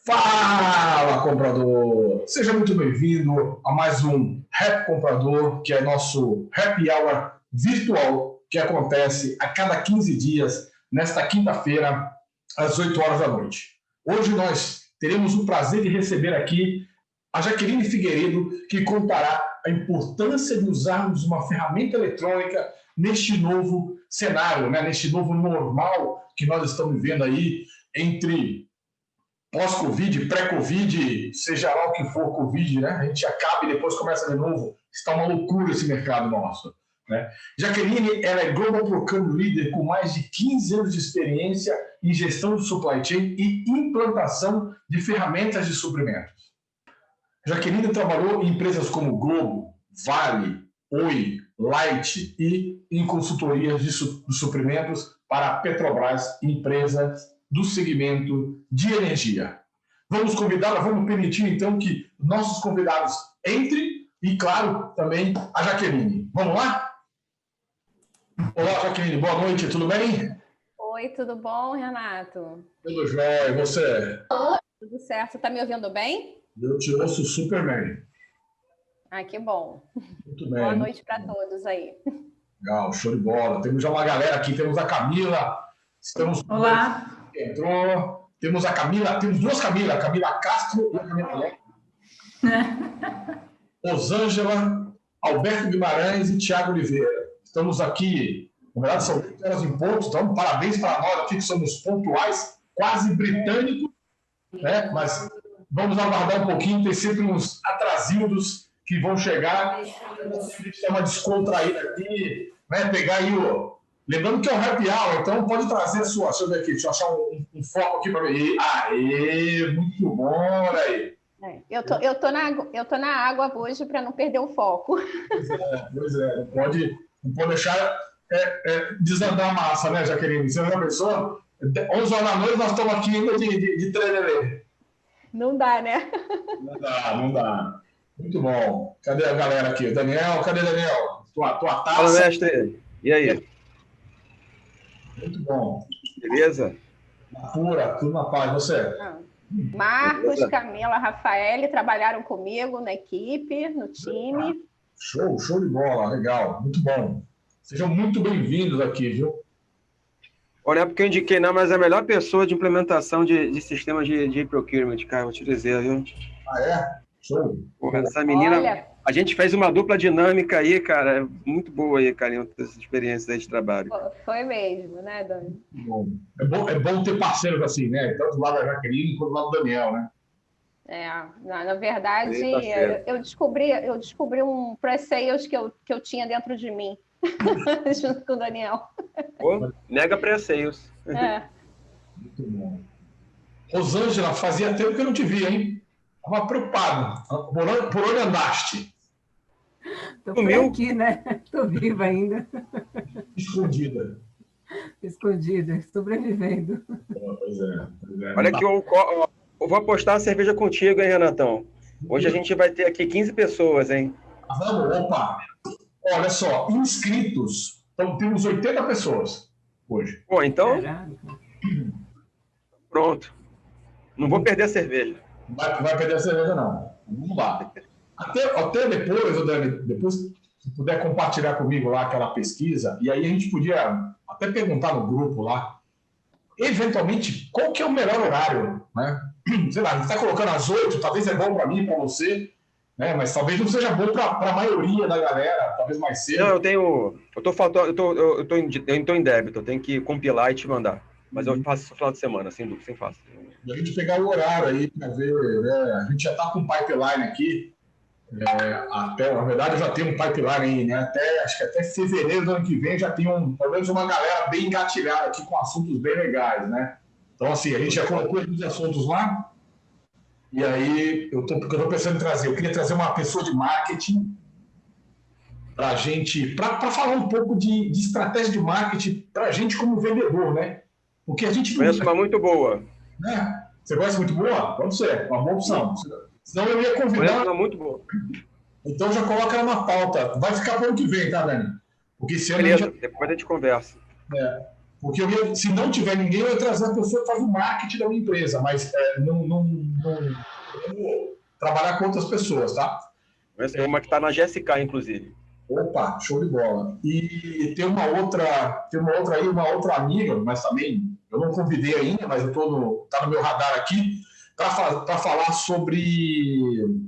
Fala, comprador! Seja muito bem-vindo a mais um Happy Comprador, que é nosso Happy Hour virtual, que acontece a cada 15 dias, nesta quinta-feira, às 8 horas da noite. Hoje nós teremos o prazer de receber aqui a Jaqueline Figueiredo, que contará a importância de usarmos uma ferramenta eletrônica neste novo cenário, né? Neste novo normal que nós estamos vivendo aí entre pós-Covid, pré-Covid, seja lá o que for Covid, né? A gente acaba e depois começa de novo. Está uma loucura esse mercado nosso. Né? Jaqueline, ela é Global Procurement Leader com mais de 15 anos de experiência em gestão de supply chain e implantação de ferramentas de suprimentos. Jaqueline trabalhou em empresas como Globo, Vale, Oi, Light e em consultorias de suprimentos para a Petrobras, empresas do segmento de energia. Vamos convidá-la, vamos permitir então que nossos convidados entrem e, claro, também a Jaqueline. Vamos lá? Olá, Jaqueline, boa noite, tudo bem? Oi, tudo bom, Renato? Tudo jóia, e você? Tudo certo, tá me ouvindo bem? Eu te ouço super bem. Ah, que bom. Muito bem. Boa noite para todos aí. Legal, show de bola. Temos já uma galera aqui, temos a Camila, estamos... Olá. Entrou, temos a Camila, temos duas Camila, a Camila Castro e a Camila Leque. Rosângela, Alberto Guimarães e Thiago Oliveira. Estamos aqui, na verdade são 8 horas em ponto, então parabéns para nós aqui que somos pontuais, quase britânicos, né? Mas vamos aguardar um pouquinho, tem sempre uns atrasinhos que vão chegar, a gente tem uma descontraída aqui, né? Pegar aí o... Lembrando que é um happy hour, então pode trazer a sua... Deixa eu ver aqui, deixa eu achar um foco aqui para mim. Aê, muito bom, olha aí. Eu tô na água hoje para não perder o foco. Pois é. Não pode deixar desandar a massa, né, Jaqueline? Você já pensou? 11 horas da noite nós estamos aqui ainda de trelelê. Não dá, né? Não dá. Muito bom. Cadê a galera aqui? Daniel, cadê Daniel? Tua taça. Fala, mestre. E aí? Muito bom. Beleza? Pura, tudo na paz. Você? Marcos, Camila, Rafael trabalharam comigo na equipe, no time. Show de bola, legal, muito bom. Sejam muito bem-vindos aqui, viu? Olha, é porque eu indiquei, não, mas é a melhor pessoa de implementação de sistemas de procurement, cara, vou te dizer, viu? Ah, é? Show. Porra, essa menina... Olha... A gente fez uma dupla dinâmica aí, cara, muito boa aí, cara, essas experiências aí de trabalho. Foi mesmo, né, Dani? É bom ter parceiros assim, né? Tanto do lado da Jaqueline quanto do lado do Daniel, né? Na verdade, eu descobri um pre-sales que eu tinha dentro de mim, junto com o Daniel. Pô, mega pre-sales. Muito bom. Rosângela, fazia tempo que eu não te via, hein? Estava preocupado. Por onde andaste? Estou por aqui, né? Estou viva ainda. Escondida. Escondida, sobrevivendo. Pois é. Olha que eu vou apostar a cerveja contigo, hein, Renatão? Hoje a gente vai ter aqui 15 pessoas, hein? Vamos, opa! Olha só, inscritos. Então temos 80 pessoas hoje. Pô, então... Pronto. Não vou perder a cerveja. Vai perder a cerveja, não. Vamos lá. Até depois, Dani, depois se puder compartilhar comigo lá aquela pesquisa, e aí a gente podia até perguntar no grupo lá, eventualmente, qual que é o melhor horário, né? Sei lá, a gente está colocando às 8, talvez é bom para mim, para você, né? Mas talvez não seja bom para a maioria da galera, talvez mais cedo. Não, eu estou em débito, eu tenho que compilar e te mandar. Mas eu faço isso no final de semana, sem dúvida, sem fácil. E a gente pegar o horário aí para ver, né? A gente já está com um pipeline aqui, na verdade eu já tenho um pipeline aí, né? Acho que até fevereiro do ano que vem já tem pelo menos uma galera bem engatilhada aqui com assuntos bem legais, né? Então, assim, a gente já colocou alguns assuntos lá, e aí porque eu estou pensando em trazer, eu queria trazer uma pessoa de marketing para a gente, para falar um pouco de estratégia de marketing para a gente como vendedor, né? Porque a gente... Conheço uma muito boa. Né? Você conhece muito boa? Pode ser, uma boa opção. Senão eu ia convidar... Conheço uma muito boa. Então já coloca ela na pauta. Vai ficar para o ano que vem, tá, Dani? Porque esse ano... Beleza, depois a gente conversa. Porque se não tiver ninguém, eu ia trazer a pessoa que faz o marketing da minha empresa, mas não trabalhar com outras pessoas, tá? Essa é uma que está na GSK, inclusive. Opa, show de bola. E tem uma outra aí, uma outra amiga, mas também eu não convidei ainda, mas tá no meu radar aqui, para falar sobre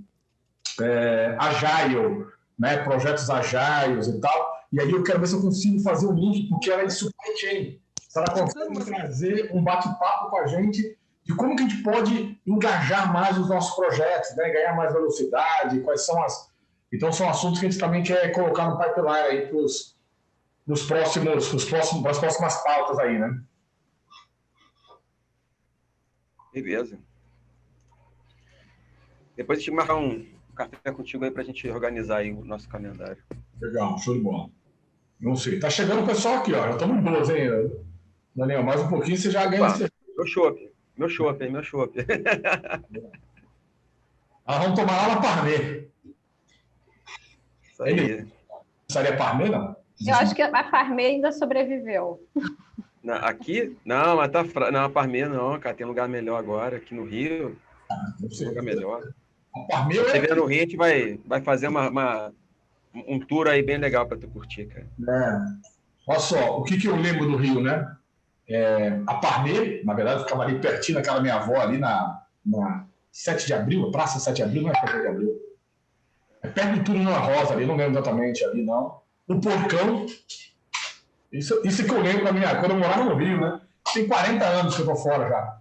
Agile, né, projetos Agiles e tal. E aí eu quero ver se eu consigo fazer um link, porque ela é de supply chain. Se ela consegue trazer um bate-papo com a gente de como que a gente pode engajar mais os nossos projetos, né, ganhar mais velocidade, quais são as... Então são assuntos que a gente também quer colocar no pipeline aí para as próximas pautas aí, né? Beleza. Depois a gente marcar um café contigo aí para a gente organizar aí o nosso calendário. Legal, show de bola. Não sei. Tá chegando o pessoal aqui, ó. Já estamos boas, hein, Daniel? Mais um pouquinho você já ganha. Meu chopp. Vamos tomar lá na Parmê. Isso aí. Seria Parmê, não? Eu acho que a Parmê ainda sobreviveu. Aqui? Não, mas não, a Parmê não, cara. Tem lugar melhor agora, aqui no Rio. Tem lugar melhor. A Parmê você vier no Rio, a gente vai fazer um tour aí bem legal para tu curtir, cara. Olha só, o que eu lembro do Rio, né? A Parmê, na verdade, ficava ali pertinho daquela minha avó ali na 7 de abril, Praça 7 de abril, não é 7 de abril. É perto do Túnel da Rosa ali, não lembro exatamente ali, não. O Porcão, isso que eu lembro quando eu morava no Rio, né? Tem 40 anos que eu tô fora já.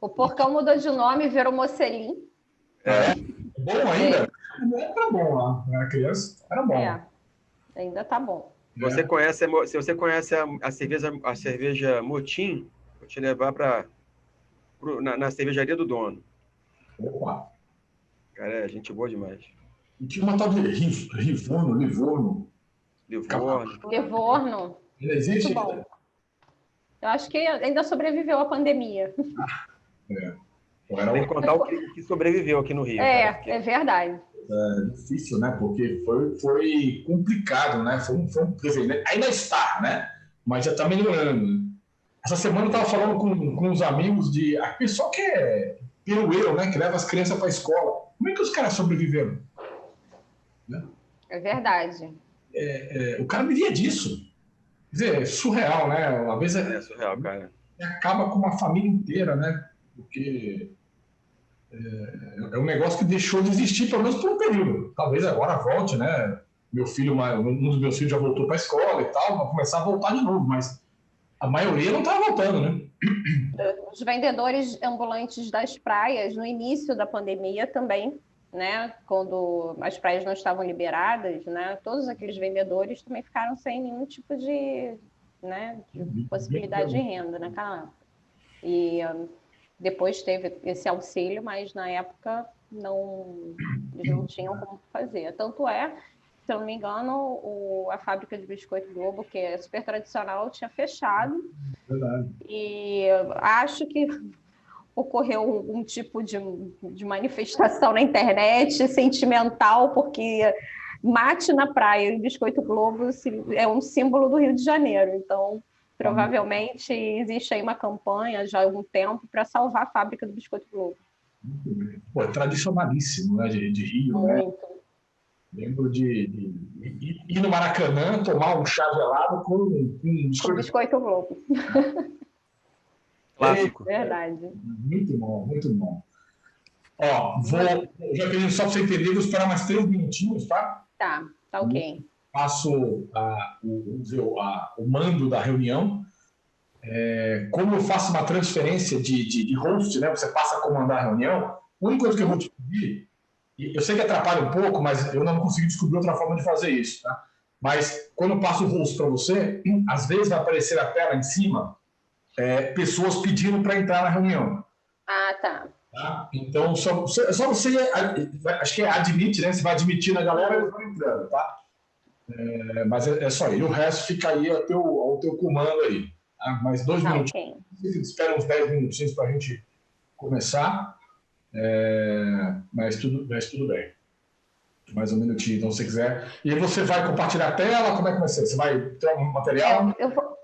O Porcão mudou de nome, virou Mocelim. Bom ainda? Não era bom lá, eu era criança, era bom. Ainda tá bom. Se você conhece a cerveja Motim, vou te levar na cervejaria do dono. Opa! Cara, é gente boa demais. E tinha uma tal de Livorno. Livorno. Ainda existe? Muito bom. Eu acho que ainda sobreviveu à pandemia. Tem que contar o que sobreviveu aqui no Rio. É verdade. Difícil, né? Porque foi complicado, né? Quer dizer, ainda está, né? Mas já está melhorando. Essa semana eu estava falando com uns amigos a pessoa que é perueiro, né? Que leva as crianças para a escola. Como é que os caras sobreviveram? Né? É verdade. O cara vivia disso. Quer dizer, é surreal, né? Às vezes é surreal, cara. Acaba com uma família inteira, né? Porque é um negócio que deixou de existir, pelo menos por um período. Talvez agora volte, né? Um dos meus filhos já voltou para a escola e tal, vai começar a voltar de novo, mas a maioria não está voltando, né? Os vendedores ambulantes das praias, no início da pandemia também, né? Quando as praias não estavam liberadas, né? Todos aqueles vendedores também ficaram sem nenhum tipo de possibilidade de renda naquela época. E depois teve esse auxílio, mas na época eles não tinham como fazer. Tanto se eu não me engano, a fábrica de biscoito Globo, que é super tradicional, tinha fechado. Verdade. E acho que ocorreu um tipo de manifestação na internet sentimental, porque mate na praia e biscoito Globo é um símbolo do Rio de Janeiro. Então, provavelmente existe aí uma campanha já há algum tempo para salvar a fábrica do biscoito Globo. Pô, é tradicionalíssimo, né, de Rio, muito. Né? Lembro de ir no Maracanã, tomar um chá gelado com biscoito Globo. Clássico. Verdade. Muito bom, muito bom. Ó, já queria só para você entender, vou esperar mais 3 minutinhos, tá? Tá ok. Passo o mando da reunião. Como eu faço uma transferência de host, né? Você passa a comandar a reunião. A única coisa que eu vou te pedir, eu sei que atrapalha um pouco, mas eu não consegui descobrir outra forma de fazer isso, tá? Mas quando eu passo o host para você, às vezes vai aparecer a tela em cima, pessoas pedindo para entrar na reunião. Tá. Então, só você, acho que admite, né? Você vai admitindo a galera e eles vão entrando, tá? Mas é só aí. O resto fica aí ao teu comando aí. Tá? Mais 2 minutinhos. Okay. Espera uns 10 minutinhos para a gente começar. Mas tudo bem. Mais um minutinho, então, se você quiser. E aí você vai compartilhar a tela? Como é que vai ser? Você vai ter um material?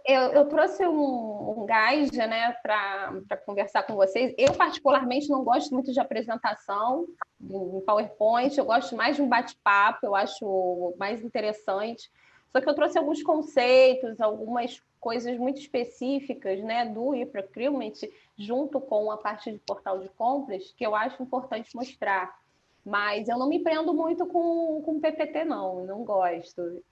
Eu trouxe um guide, né, para conversar com vocês. Eu, particularmente, não gosto muito de apresentação em PowerPoint, eu gosto mais de um bate-papo, eu acho mais interessante. Só que eu trouxe alguns conceitos, algumas coisas muito específicas, né, do e-procurement, junto com a parte de portal de compras, que eu acho importante mostrar. Mas eu não me prendo muito com PPT, não gosto.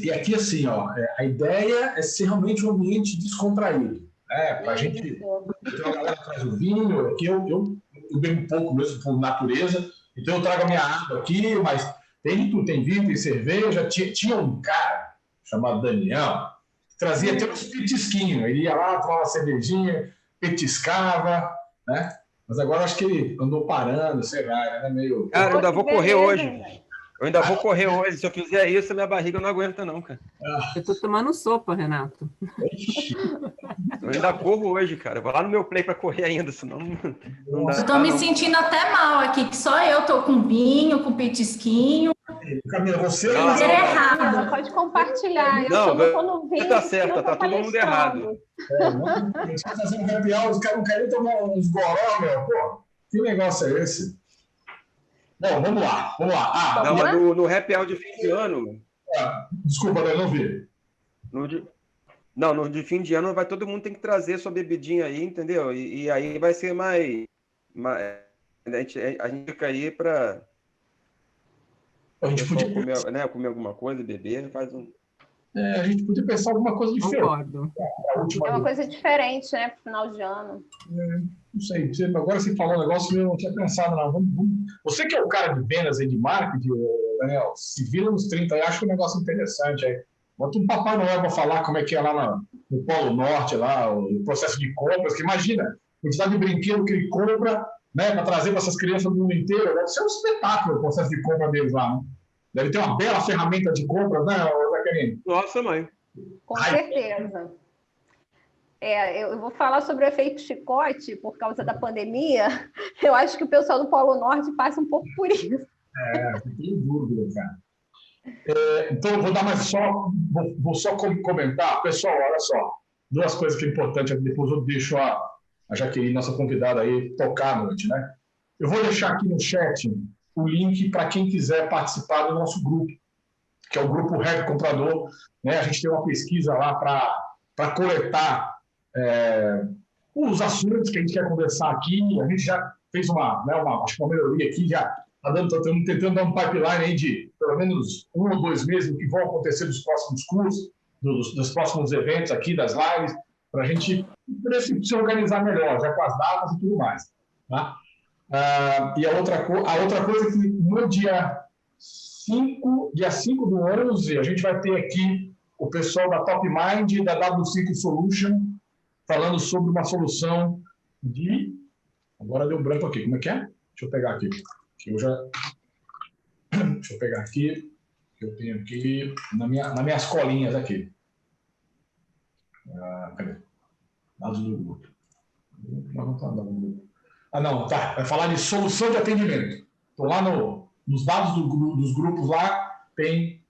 E aqui, assim, ó, a ideia é ser realmente um ambiente descontraído. Para a gente. Tem uma galera que traz o vinho, aqui eu bebo um pouco mesmo por natureza, então eu trago a minha água aqui, mas tem tudo, tem vinho, tem cerveja. Tinha um cara chamado Daniel, que trazia até uns petisquinhos. Ele ia lá, tomava uma cervejinha, petiscava, né? Mas agora acho que ele andou parando, sei lá, né? Meio. Cara, eu ainda vou correr hoje. Eu ainda vou correr hoje. Se eu fizer isso, minha barriga não aguenta, não, cara. Eu tô tomando sopa, Renato. Eu ainda corro hoje, cara. Eu vou lá no meu play para correr ainda, senão não dá. Eu tô me sentindo até mal aqui, que só eu tô com vinho, com petisquinho. Camila, você não, errado. Pode compartilhar. Não, você tá certa, tá todo mundo errado. A gente vai fazer um happy hour, os caras não querem tomar uns goró, meu. Pô, que negócio é esse? Bom, vamos lá. Não, mas no happy hour de fim de ano... Desculpa, eu não vi. No de fim de ano, todo mundo tem que trazer sua bebidinha aí, entendeu? E aí vai ser mais a gente fica aí para... A gente podia comer alguma coisa, beber, faz um... a gente podia pensar alguma coisa diferente. Concordo. É uma coisa diferente, né, para o final de ano. Não sei, agora você falou um negócio que eu não tinha pensado, não. Você que é o cara de vendas e de marketing, Daniel, se vira nos 30 aí, acho que é um negócio interessante aí. Bota um Papai Noel para falar como é que é lá no Polo Norte, lá, o processo de compras, que imagina, a quantidade de brinquedo que ele compra, né, para trazer para essas crianças do mundo inteiro, deve ser um espetáculo o processo de compra deles lá, né? Deve ter uma bela ferramenta de compras, né, Jaqueline? Nossa, mãe. Com certeza. Eu vou falar sobre o efeito chicote por causa da pandemia. Eu acho que o pessoal do Polo Norte passa um pouco por isso. Não tem dúvida, cara. Então, eu vou dar vou só comentar. Pessoal, olha só, duas coisas que é importante, depois eu deixo a Jaqueline, nossa convidada aí, tocar à noite, né? Eu vou deixar aqui no chat o link para quem quiser participar do nosso grupo, que é o grupo Rap Comprador, né? A gente tem uma pesquisa lá para coletar os assuntos que a gente quer conversar aqui. A gente já fez acho que uma melhoria aqui, já estamos tentando dar um pipeline aí de pelo menos 1 ou 2 meses do que vão acontecer dos próximos cursos, dos próximos eventos aqui, das lives, para a gente se organizar melhor, já com as datas e tudo mais. Tá? E a outra coisa é que no dia 5 do 11, a gente vai ter aqui o pessoal da Top Mind e da W5 Solution falando sobre uma solução de... Agora deu branco aqui, como é que é? Deixa eu pegar aqui. Deixa eu pegar aqui, que eu tenho aqui nas minhas colinhas aqui. Cadê? Dados do grupo. Não está dando grupo. Não, tá. Vai falar de solução de atendimento. Estou lá nos dados dos grupos lá,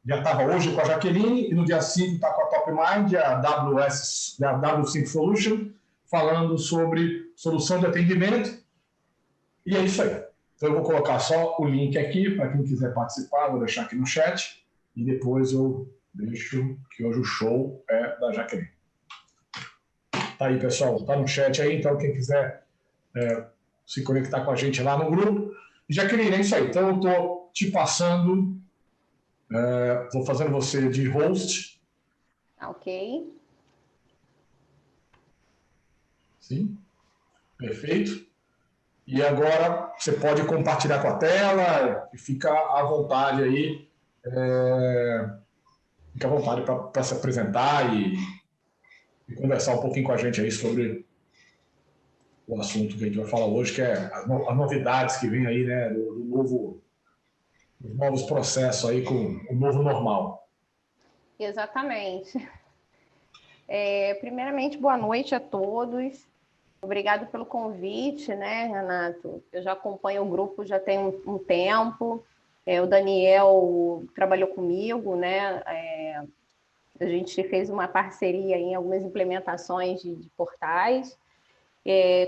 já estava hoje com a Jaqueline, e no dia 5 está com a Top Mind, a W5 Solution, falando sobre solução de atendimento. E é isso aí. Então, eu vou colocar só o link aqui para quem quiser participar, vou deixar aqui no chat, e depois eu deixo que hoje o show é da Jaqueline. Tá aí, pessoal, tá no chat aí, então quem quiser se conectar com a gente lá no grupo. Jaqueline, é isso aí. Então, eu estou te passando, vou fazendo você de host. Ok. Sim, perfeito. E agora você pode compartilhar com a tela e fica à vontade aí, fica à vontade para se apresentar e conversar um pouquinho com a gente aí sobre o assunto que a gente vai falar hoje, que é as novidades que vem aí, né, dos novos processos aí com o novo normal. Exatamente. Primeiramente, boa noite a todos. Obrigado pelo convite, né, Renato? Eu já acompanho o grupo já tem um tempo. O Daniel trabalhou comigo, né? A gente fez uma parceria em algumas implementações de portais.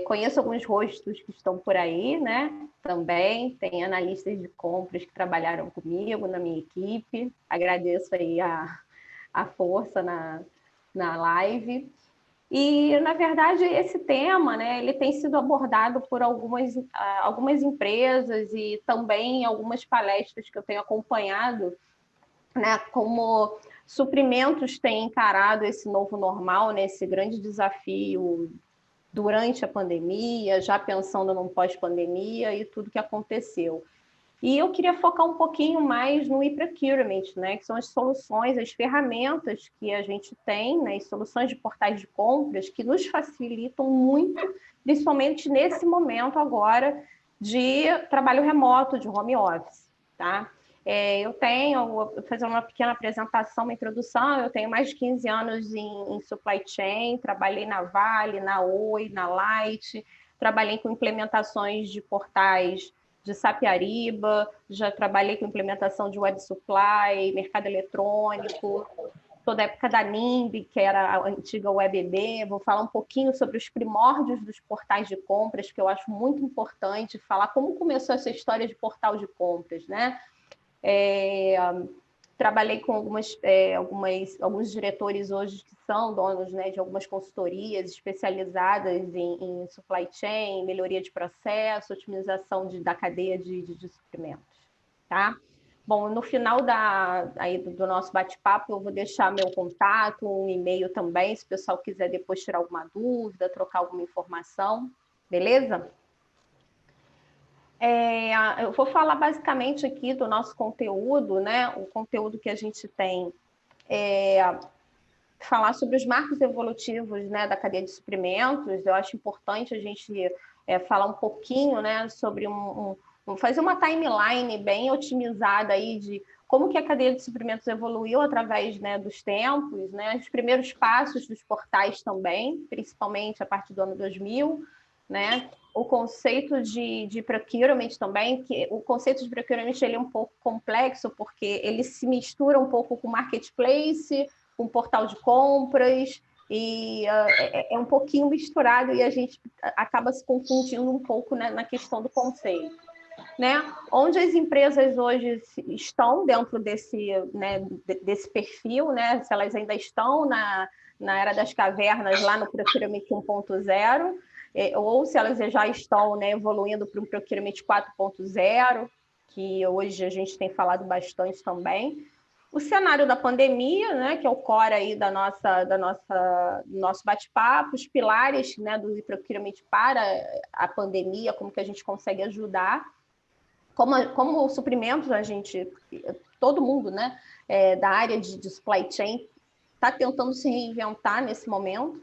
Conheço alguns rostos que estão por aí, né? Também tem analistas de compras que trabalharam comigo na minha equipe. Agradeço aí a força na live. E, na verdade, esse tema, né, ele tem sido abordado por algumas empresas e também algumas palestras que eu tenho acompanhado, né, como suprimentos têm encarado esse novo normal, né, esse grande desafio durante a pandemia, já pensando no pós-pandemia e tudo que aconteceu. E eu queria focar um pouquinho mais no e-procurement, né, que são as soluções, as ferramentas que a gente tem, né, as soluções de portais de compras que nos facilitam muito, principalmente nesse momento agora de trabalho remoto, de home office, tá? Vou fazer uma pequena apresentação, uma introdução. Eu tenho mais de 15 anos em supply chain, trabalhei na Vale, na Oi, na Light, trabalhei com implementações de portais de SAP Ariba, já trabalhei com implementação de web supply, mercado eletrônico, toda a época da NIMB, que era a antiga WebB. Vou falar um pouquinho sobre os primórdios dos portais de compras, que eu acho muito importante falar como começou essa história de portal de compras, né? Trabalhei com alguns diretores hoje que são donos, né, de algumas consultorias especializadas em supply chain, melhoria de processo, otimização da cadeia de suprimentos. Tá? Bom, no final do nosso bate-papo, eu vou deixar meu contato, um e-mail também, se o pessoal quiser depois tirar alguma dúvida, trocar alguma informação, beleza? Eu vou falar basicamente aqui do nosso conteúdo, né? O conteúdo que a gente tem falar sobre os marcos evolutivos, né, da cadeia de suprimentos. Eu acho importante a gente falar um pouquinho, né, sobre fazer uma timeline bem otimizada aí de como que a cadeia de suprimentos evoluiu através, né, dos tempos, né, os primeiros passos dos portais também, principalmente a partir do ano 2000, né, o conceito de procurement também, que o conceito de procurement ele é um pouco complexo, porque ele se mistura um pouco com marketplace, com portal de compras, e é um pouquinho misturado e a gente acaba se confundindo um pouco, né, na questão do conceito. Né? Onde as empresas hoje estão dentro desse, né, desse perfil, né? Se elas ainda estão na era das cavernas, lá no Procurement 1.0, ou se elas já estão, né, evoluindo para um Procurement 4.0, que hoje a gente tem falado bastante também. O cenário da pandemia, né, que é o core aí do nosso bate-papo, os pilares, né, do Procurement para a pandemia, como que a gente consegue ajudar. Como suprimentos, todo mundo, né, da área de supply chain está tentando se reinventar nesse momento,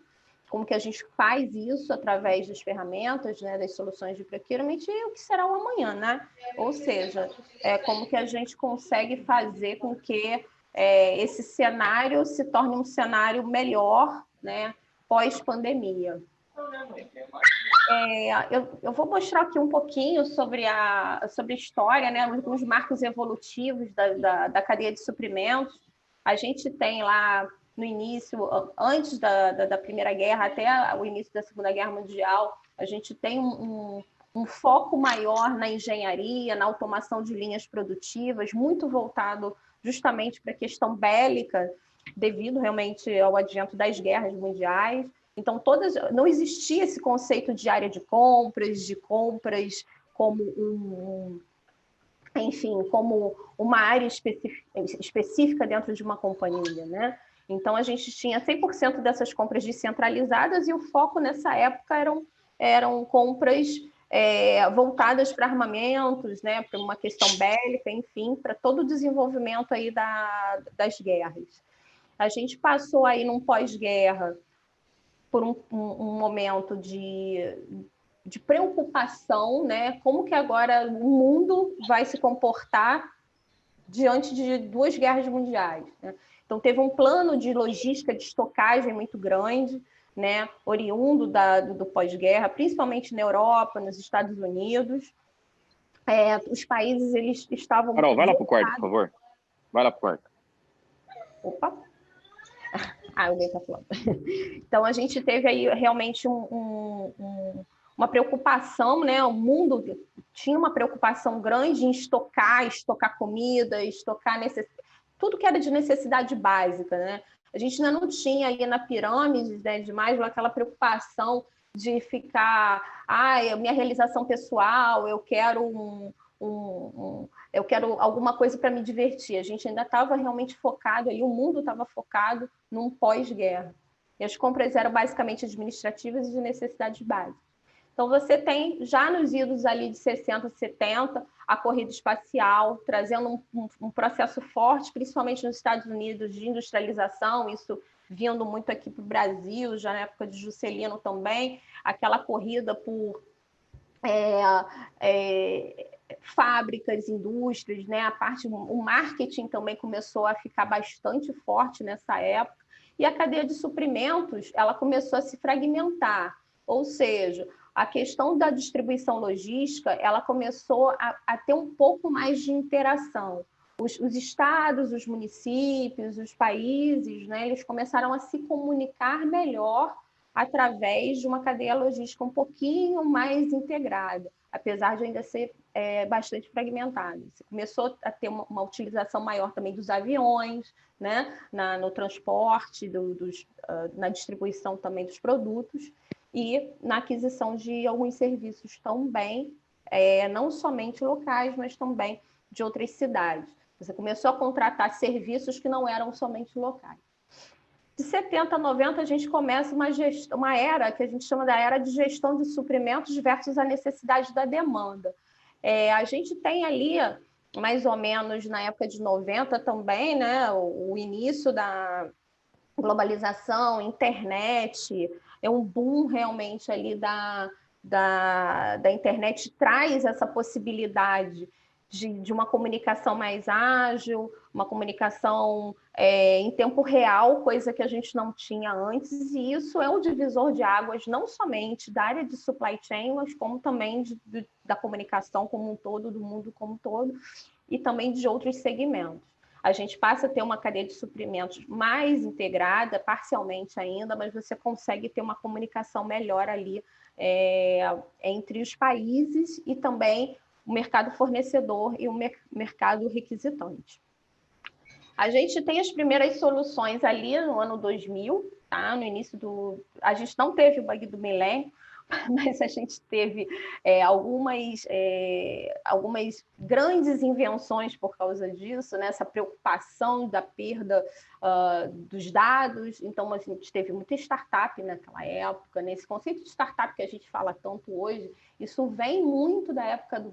como que a gente faz isso através das ferramentas, né, das soluções de procurement e o que será o amanhã, né? Ou seja, como que a gente consegue fazer com que esse cenário se torne um cenário melhor, né, pós-pandemia. Eu vou mostrar aqui um pouquinho sobre a história, né, alguns marcos evolutivos da cadeia de suprimentos. A gente tem lá no início, antes da Primeira Guerra até o início da Segunda Guerra Mundial, a gente tem um foco maior na engenharia, na automação de linhas produtivas, muito voltado justamente para a questão bélica, devido realmente ao advento das guerras mundiais. Então, não existia esse conceito de área de compras como como uma área específica dentro de uma companhia, né? Então, a gente tinha 100% dessas compras descentralizadas e o foco nessa época eram compras voltadas para armamentos, né? Para uma questão bélica, enfim, para todo o desenvolvimento aí das guerras. A gente passou aí num pós-guerra por um momento de preocupação, né? Como que agora o mundo vai se comportar diante de 2 guerras mundiais, né? Então, teve um plano de logística de estocagem muito grande, né? Oriundo do pós-guerra, principalmente na Europa, nos Estados Unidos. os países eles estavam... Carol, vai lá pro quarto, por favor. Vai lá pro quarto. Opa! Alguém está falando. Então, a gente teve aí realmente uma preocupação, né? O mundo tinha uma preocupação grande em estocar comida, estocar tudo que era de necessidade básica, né? A gente ainda não tinha aí na pirâmide, né, de Maslow aquela preocupação de ficar, minha realização pessoal, eu quero eu quero alguma coisa para me divertir. A gente ainda estava realmente focado, aí o mundo estava focado num pós-guerra. E as compras eram basicamente administrativas e de necessidade básica. Então, você tem, já nos idos ali de 60, 70, a corrida espacial, trazendo um processo forte, principalmente nos Estados Unidos, de industrialização, isso vindo muito aqui para o Brasil, já na época de Juscelino também, aquela corrida por fábricas, indústrias, né? O marketing também começou a ficar bastante forte nessa época, e a cadeia de suprimentos ela começou a se fragmentar, ou seja, a questão da distribuição logística ela começou a ter um pouco mais de interação. Os estados, os municípios, os países, né, eles começaram a se comunicar melhor através de uma cadeia logística um pouquinho mais integrada, apesar de ainda ser bastante fragmentada. Você começou a ter uma utilização maior também dos aviões, né, no transporte, na distribuição também dos produtos e na aquisição de alguns serviços também, não somente locais, mas também de outras cidades. Você começou a contratar serviços que não eram somente locais. De 70 a 90, a gente começa uma era que a gente chama da era de gestão de suprimentos versus a necessidade da demanda. A gente tem ali, mais ou menos na época de 90 também, né, o início da globalização, internet, um boom realmente ali da internet traz essa possibilidade de uma comunicação mais ágil, uma comunicação em tempo real, coisa que a gente não tinha antes, e isso é um divisor de águas não somente da área de supply chain, mas como também da comunicação como um todo, do mundo como um todo, e também de outros segmentos. A gente passa a ter uma cadeia de suprimentos mais integrada, parcialmente ainda, mas você consegue ter uma comunicação melhor ali entre os países e também o mercado fornecedor e o mercado requisitante. A gente tem as primeiras soluções ali no ano 2000, tá? No início a gente não teve o bug do milênio, mas a gente teve algumas grandes invenções por causa disso, né? Essa preocupação da perda dos dados. Então, a gente teve muita startup naquela época, né? Esse conceito de startup que a gente fala tanto hoje, isso vem muito da época do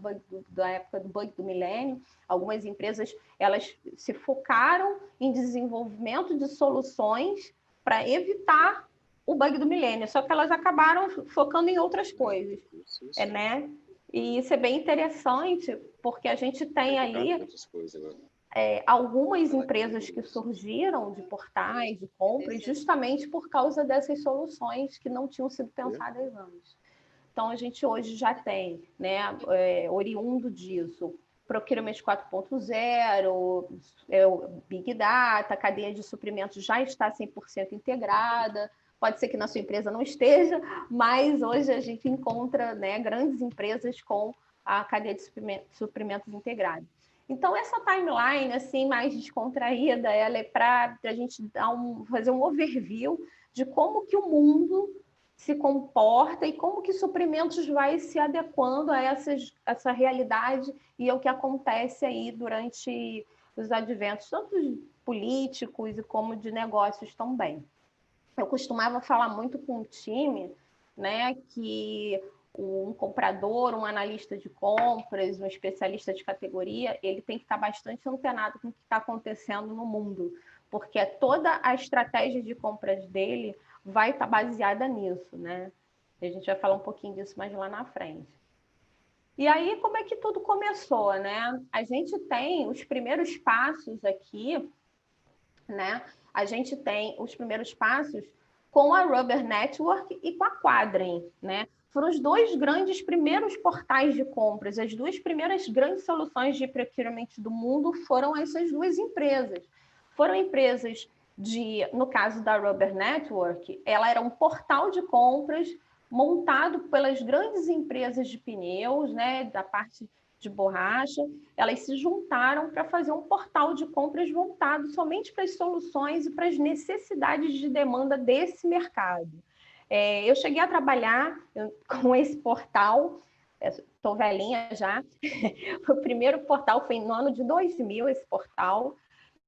bug do milênio. Algumas empresas elas se focaram em desenvolvimento de soluções para evitar o bug do milênio, só que elas acabaram focando em outras coisas, né? E isso é bem interessante, porque a gente tem ali algumas empresas que surgiram de portais, de compras, justamente por causa dessas soluções que não tinham sido pensadas antes. Então, a gente hoje já tem, né, oriundo disso, Procurement 4.0, o Big Data, a cadeia de suprimentos já está 100% integrada. Pode ser que na sua empresa não esteja, mas hoje a gente encontra, né, grandes empresas com a cadeia de suprimentos integrada. Então, essa timeline assim, mais descontraída, ela é para a gente fazer um overview de como que o mundo se comporta e como que suprimentos vai se adequando a essa realidade e ao que acontece aí durante os adventos, tanto políticos e como de negócios também. Eu costumava falar muito com o time, né, que um comprador, um analista de compras, um especialista de categoria, ele tem que estar bastante antenado com o que está acontecendo no mundo, porque toda a estratégia de compras dele vai estar baseada nisso, né? A gente vai falar um pouquinho disso mais lá na frente. E aí, como é que tudo começou, né? A gente tem os primeiros passos aqui, né? A gente tem os primeiros passos com a Rubber Network e com a Quadrim, né? foram os dois grandes primeiros portais de compras, as duas primeiras grandes soluções de procurement do mundo foram essas duas empresas. Foram empresas no caso da Rubber Network, ela era um portal de compras montado pelas grandes empresas de pneus, né, da parte de borracha. Elas se juntaram para fazer um portal de compras voltado somente para as soluções e para as necessidades de demanda desse mercado. Eu cheguei a trabalhar com esse portal, estou velhinha já, o primeiro portal foi no ano de 2000, esse portal,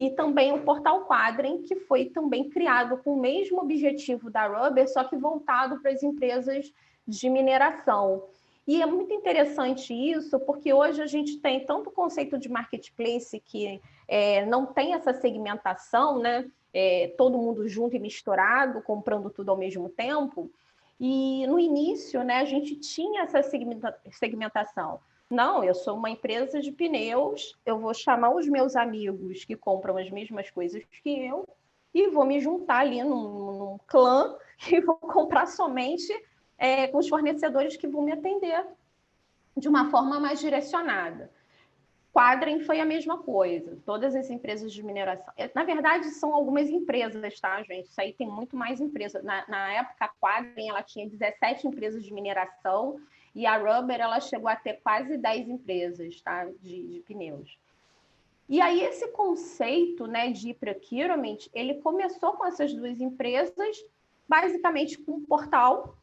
e também o portal Quadrant, que foi também criado com o mesmo objetivo da Rubber, só que voltado para as empresas de mineração. E é muito interessante isso, porque hoje a gente tem tanto o conceito de marketplace que não tem essa segmentação, né? Todo mundo junto e misturado, comprando tudo ao mesmo tempo. E no início, né, a gente tinha essa segmentação. Não, eu sou uma empresa de pneus, eu vou chamar os meus amigos que compram as mesmas coisas que eu e vou me juntar ali num clã e vou comprar somente com os fornecedores que vão me atender de uma forma mais direcionada. Quadrant foi a mesma coisa, todas as empresas de mineração. Na verdade, são algumas empresas, tá, gente? Isso aí tem muito mais empresas. Na época, a Quadrant ela tinha 17 empresas de mineração e a Rubber ela chegou a ter quase 10 empresas, tá, de pneus. E aí esse conceito, né, de procurement, ele começou com essas duas empresas, basicamente com um portal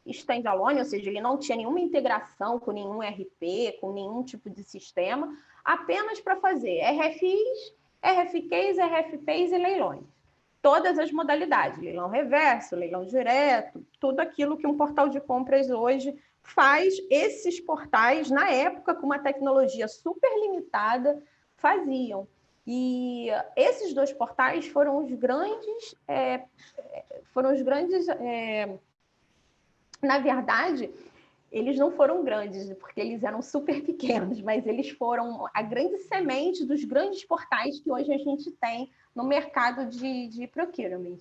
standalone, ou seja, ele não tinha nenhuma integração com nenhum RP, com nenhum tipo de sistema, apenas para fazer RFIs, RFQs, RFPs e leilões. Todas as modalidades, leilão reverso, leilão direto, tudo aquilo que um portal de compras hoje faz, esses portais, na época, com uma tecnologia super limitada, faziam. E esses dois portais foram os grandes na verdade, eles não foram grandes, porque eles eram super pequenos, mas eles foram a grande semente dos grandes portais que hoje a gente tem no mercado de procurement.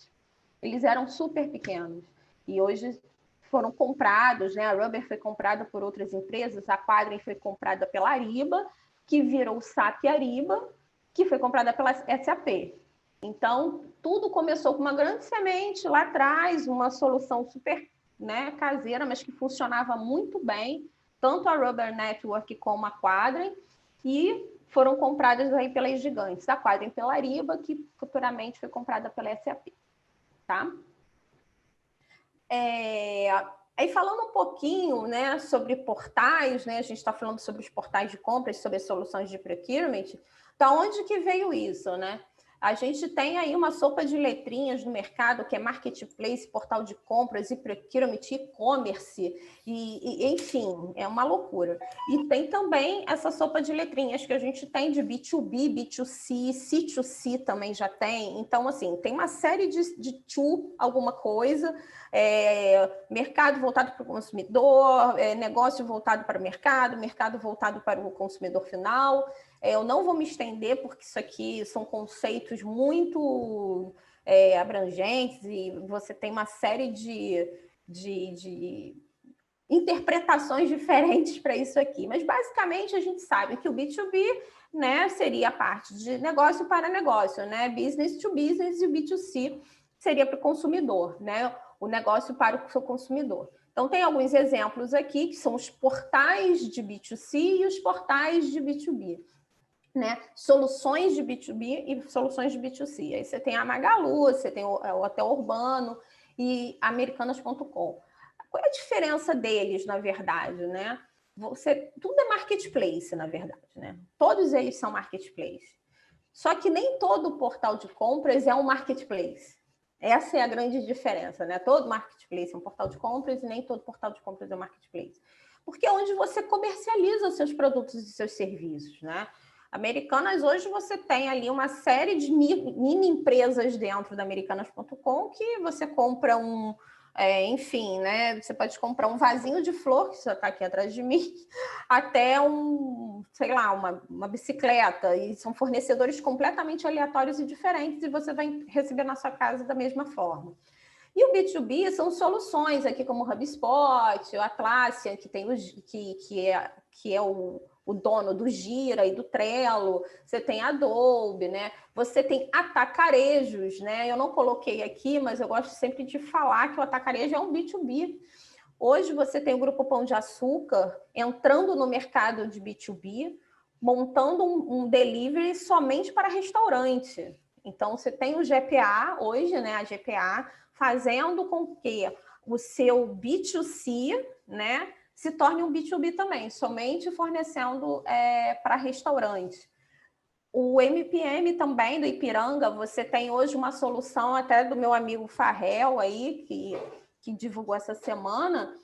Eles eram super pequenos e hoje foram comprados, né? A Rubber foi comprada por outras empresas, a Quadrant foi comprada pela Ariba, que virou SAP Ariba, que foi comprada pela SAP. Então, tudo começou com uma grande semente lá atrás, uma solução super, né, caseira, mas que funcionava muito bem, tanto a Rubber Network como a Quadrant, e foram compradas aí pelas gigantes, a Quadrant pela Ariba, que futuramente foi comprada pela SAP. Tá? Aí falando um pouquinho, né, sobre portais, né, a gente está falando sobre os portais de compras, sobre as soluções de procurement, da onde que veio isso, né? A gente tem aí uma sopa de letrinhas no mercado, que é marketplace, portal de compras e procurement, e-commerce, enfim, é uma loucura. E tem também essa sopa de letrinhas que a gente tem de B2B, B2C, C2C também já tem. Então, assim, tem uma série de to alguma coisa, mercado voltado para o consumidor, negócio voltado para o mercado, mercado voltado para o consumidor final. Eu não vou me estender, porque isso aqui são conceitos muito abrangentes e você tem uma série de interpretações diferentes para isso aqui. Mas, basicamente, a gente sabe que o B2B, né, seria a parte de negócio para negócio, né? Business to business, e o B2C seria para o consumidor, né? O negócio para o seu consumidor. Então, tem alguns exemplos aqui, que são os portais de B2C e os portais de B2B. Né? Soluções de B2B e soluções de B2C. Aí você tem a Magalu, você tem o Hotel Urbano e Americanas.com. Qual é a diferença deles, na verdade, né? Tudo é marketplace, na verdade, né? Todos eles são marketplace. Só que nem todo portal de compras é um marketplace. Essa é a grande diferença, né? Todo marketplace é um portal de compras e nem todo portal de compras é um marketplace. Porque é onde você comercializa os seus produtos e seus serviços, né? Americanas, hoje você tem ali uma série de mini empresas dentro da Americanas.com que você compra enfim, né? Você pode comprar um vasinho de flor, que já está aqui atrás de mim, até sei lá, uma bicicleta. E são fornecedores completamente aleatórios e diferentes e você vai receber na sua casa da mesma forma. E o B2B são soluções aqui como o HubSpot, o Atlassian, que tem que é o dono do Gira e do Trello, você tem Adobe, né? Você tem atacarejos, né? Eu não coloquei aqui, mas eu gosto sempre de falar que o atacarejo é um B2B. Hoje você tem o Grupo Pão de Açúcar entrando no mercado de B2B, montando um delivery somente para restaurante. Então, você tem o GPA hoje, né? A GPA fazendo com que o seu B2C, né, se torne um B2B também, somente fornecendo para restaurante. O MPM também do Ipiranga, você tem hoje uma solução até do meu amigo Farrell aí, que divulgou essa semana,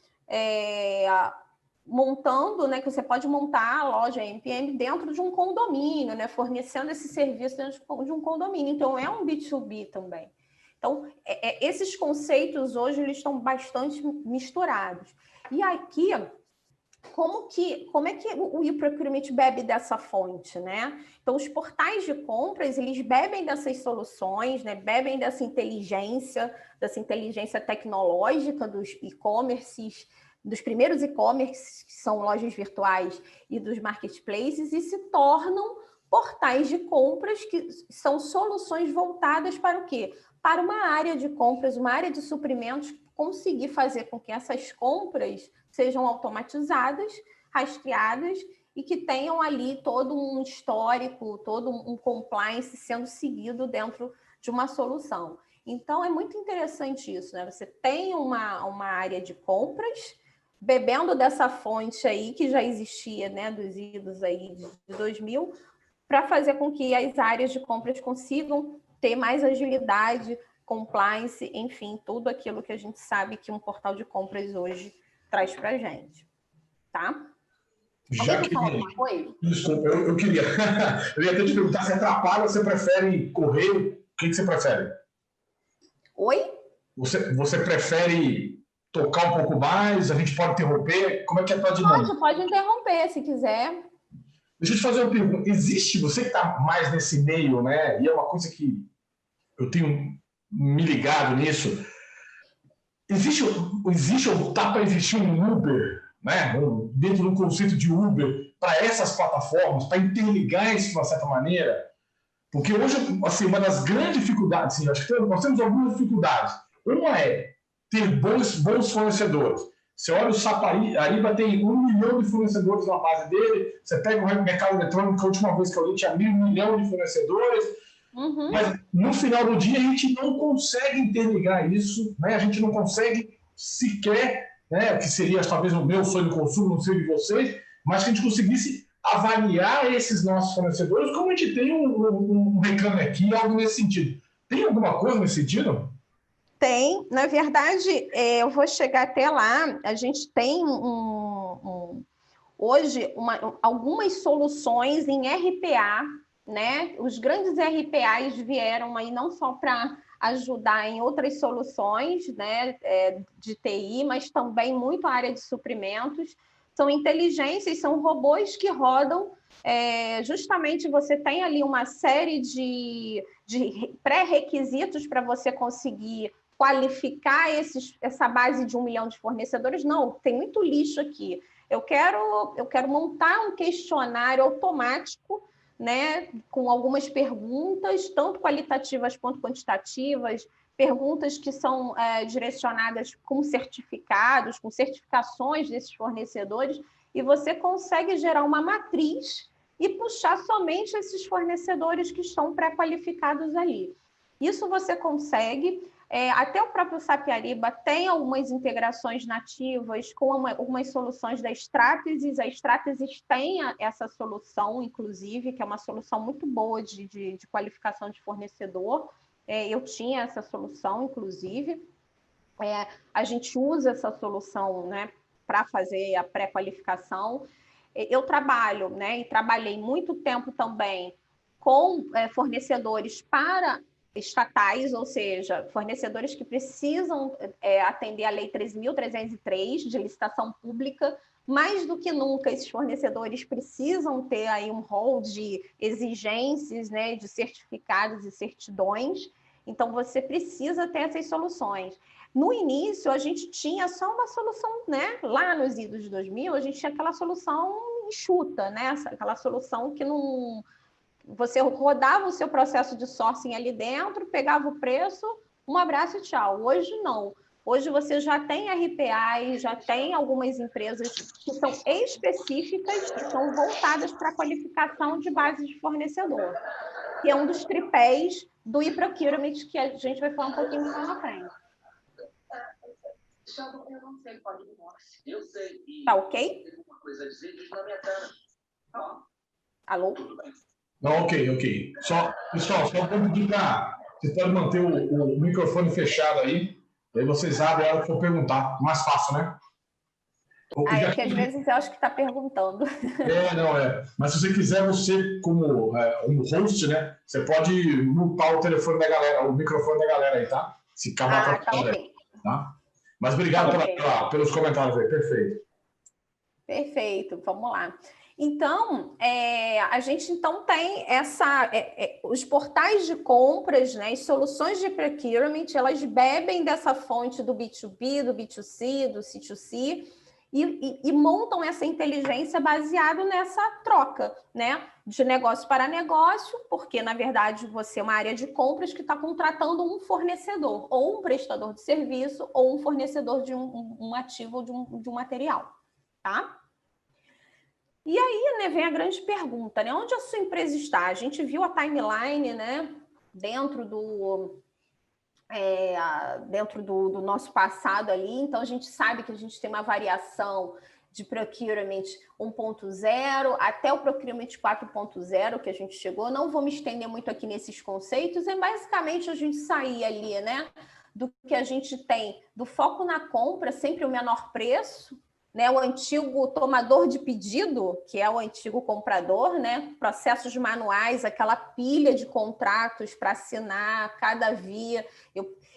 montando, né, que você pode montar a loja MPM dentro de um condomínio, né, fornecendo esse serviço dentro de um condomínio. Então, é um B2B também. Então, esses conceitos hoje eles estão bastante misturados. E aqui, como é que o e-procurement bebe dessa fonte, né? Então, os portais de compras, eles bebem dessas soluções, né? Bebem dessa inteligência tecnológica dos e-commerces, dos primeiros e-commerces, que são lojas virtuais, e dos marketplaces, e se tornam portais de compras que são soluções voltadas para o quê? Para uma área de compras, uma área de suprimentos, conseguir fazer com que essas compras sejam automatizadas, rastreadas e que tenham ali todo um histórico, todo um compliance sendo seguido dentro de uma solução. Então, é muito interessante isso, né? Você tem uma área de compras, bebendo dessa fonte aí que já existia, né, dos idos aí de 2000, para fazer com que as áreas de compras consigam ter mais agilidade, compliance, enfim, tudo aquilo que a gente sabe que um portal de compras hoje traz para a gente, tá? Já que... Desculpa, eu queria... eu ia até te perguntar, você atrapalha ou você prefere correr? O que você prefere? Oi? Você prefere tocar um pouco mais? A gente pode interromper? Como é que é a tua dinâmica? Pode interromper, se quiser. Deixa eu te fazer uma pergunta. Existe, você que está mais nesse meio, né? E é uma coisa que eu tenho me ligado nisso. Existe ou tá para existir um Uber, né? Dentro do conceito de Uber, para essas plataformas, para interligar isso de uma certa maneira? Porque hoje, assim, uma das grandes dificuldades, assim, acho que nós temos algumas dificuldades. Uma é ter bons fornecedores. Você olha o Sapariba, tem 1 milhão de fornecedores na base dele. Você pega o mercado eletrônico, a última vez que eu li tinha 1 milhão de fornecedores. Uhum. Mas no final do dia a gente não consegue interligar isso, né? A gente não consegue sequer, né? Que seria talvez o meu sonho de consumo, não sei de vocês, mas que a gente conseguisse avaliar esses nossos fornecedores como a gente tem um Reclame Aqui, algo nesse sentido. Tem alguma coisa nesse sentido? Tem, na verdade, eu vou chegar até lá. A gente tem hoje algumas soluções em RPA, né? Os grandes RPAs vieram aí não só para ajudar em outras soluções, né, de TI, mas também muito a área de suprimentos. São inteligências, são robôs que rodam. Justamente você tem ali uma série de pré-requisitos para você conseguir qualificar essa base de 1 milhão de fornecedores. Não, tem muito lixo aqui. Eu quero montar um questionário automático, né, com algumas perguntas, tanto qualitativas quanto quantitativas, perguntas que são direcionadas com certificados, com certificações desses fornecedores, e você consegue gerar uma matriz e puxar somente esses fornecedores que estão pré-qualificados ali. Isso você consegue. Até o próprio Sapariba tem algumas integrações nativas com algumas soluções da Stratasys. A Stratasys tem essa solução, inclusive, que é uma solução muito boa de qualificação de fornecedor. Eu tinha essa solução, inclusive. A gente usa essa solução, né, para fazer a pré-qualificação. Eu trabalho, né, e trabalhei muito tempo também com fornecedores para estatais, ou seja, fornecedores que precisam atender a Lei 13.303 de licitação pública. Mais do que nunca, esses fornecedores precisam ter aí um rol de exigências, né, de certificados e certidões. Então, você precisa ter essas soluções. No início, a gente tinha só uma solução, né? Lá nos idos de 2000, a gente tinha aquela solução enxuta, né? Aquela solução que não... Você rodava o seu processo de sourcing ali dentro, pegava o preço, um abraço e tchau. Hoje, não. Hoje você já tem RPA, já tem algumas empresas que são específicas, que são voltadas para a qualificação de base de fornecedor, que é um dos tripés do e-procurement, que a gente vai falar um pouquinho mais na frente. Tá ok? Alô? Não, ok. Pessoal, só vou pedir para... Você pode manter o microfone fechado aí vocês abrem a hora que for perguntar. Mais fácil, né? É que às vezes eu acho que está perguntando. Mas se você quiser, você como um host, né? Você pode mutar o telefone da galera, o microfone da galera aí, tá? Se acabar tá ok. Tá? Mas obrigado pelos comentários aí, perfeito. Perfeito, vamos lá. Então, a gente então tem os portais de compras, né, as soluções de procurement, elas bebem dessa fonte do B2B, do B2C, do C2C, e montam essa inteligência baseado nessa troca, né, de negócio para negócio, porque, na verdade, você é uma área de compras que está contratando um fornecedor, ou um prestador de serviço, ou um fornecedor de um ativo ou de um material, tá? E aí, né, vem a grande pergunta, né? Onde a sua empresa está? A gente viu a timeline, né, dentro do nosso passado ali, então a gente sabe que a gente tem uma variação de procurement 1.0 até o procurement 4.0 que a gente chegou. Não vou me estender muito aqui nesses conceitos, basicamente a gente sair ali, né, do que a gente tem, do foco na compra, sempre o menor preço, né, o antigo tomador de pedido, que é o antigo comprador, né, processos manuais, aquela pilha de contratos para assinar cada via.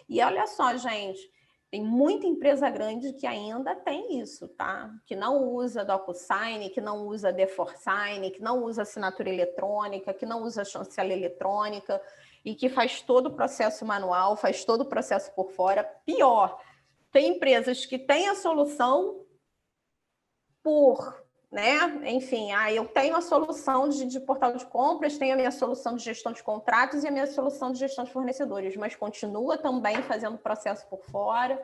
E olha só, gente, tem muita empresa grande que ainda tem isso, tá? Que não usa DocuSign, que não usa D4Sign, que não usa assinatura eletrônica, que não usa chancela eletrônica e que faz todo o processo manual, faz todo o processo por fora. Pior, tem empresas que têm a solução né? Enfim, eu tenho a solução de portal de compras, tenho a minha solução de gestão de contratos e a minha solução de gestão de fornecedores, mas continua também fazendo processo por fora,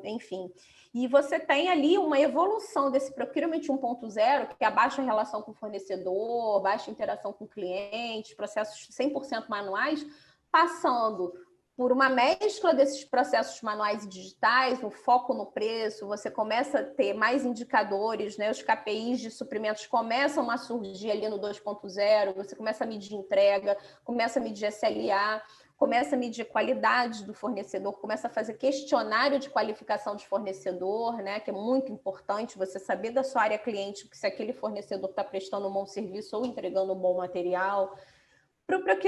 enfim. E você tem ali uma evolução desse procurement 1.0, que é a baixa relação com o fornecedor, baixa interação com o cliente, processos 100% manuais, passando por uma mescla desses processos manuais e digitais, o foco no preço, você começa a ter mais indicadores, né? Os KPIs de suprimentos começam a surgir ali no 2.0, você começa a medir entrega, começa a medir SLA, começa a medir qualidade do fornecedor, começa a fazer questionário de qualificação de fornecedor, né? Que é muito importante você saber da sua área cliente se aquele fornecedor está prestando um bom serviço ou entregando um bom material.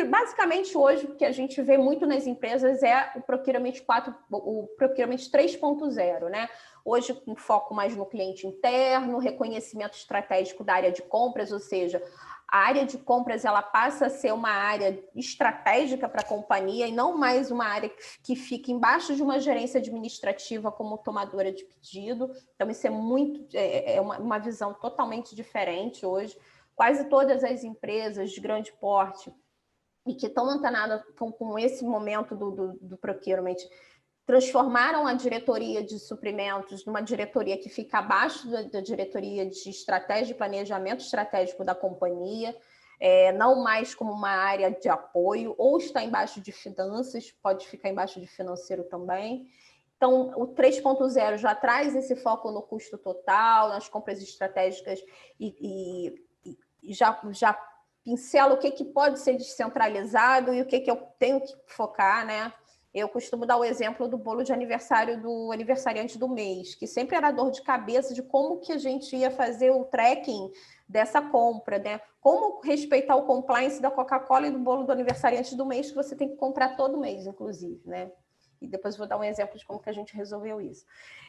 Basicamente, hoje, o que a gente vê muito nas empresas é o procurement 3.0, né? Hoje, com foco mais no cliente interno, reconhecimento estratégico da área de compras, ou seja, a área de compras ela passa a ser uma área estratégica para a companhia e não mais uma área que fica embaixo de uma gerência administrativa como tomadora de pedido. Então, isso é uma visão totalmente diferente hoje. Quase todas as empresas de grande porte e que estão antenadas com esse momento do procurement, transformaram a diretoria de suprimentos numa diretoria que fica abaixo da diretoria de estratégia e planejamento estratégico da companhia, não mais como uma área de apoio, ou está embaixo de finanças, pode ficar embaixo de financeiro também. Então, o 3.0 já traz esse foco no custo total, nas compras estratégicas e já pincela o que pode ser descentralizado e o que eu tenho que focar, né? Eu costumo dar o exemplo do bolo de aniversário do aniversariante do mês, que sempre era dor de cabeça de como que a gente ia fazer o tracking dessa compra, né? Como respeitar o compliance da Coca-Cola e do bolo do aniversariante do mês, que você tem que comprar todo mês, inclusive, né? E depois vou dar um exemplo de como que a gente resolveu isso.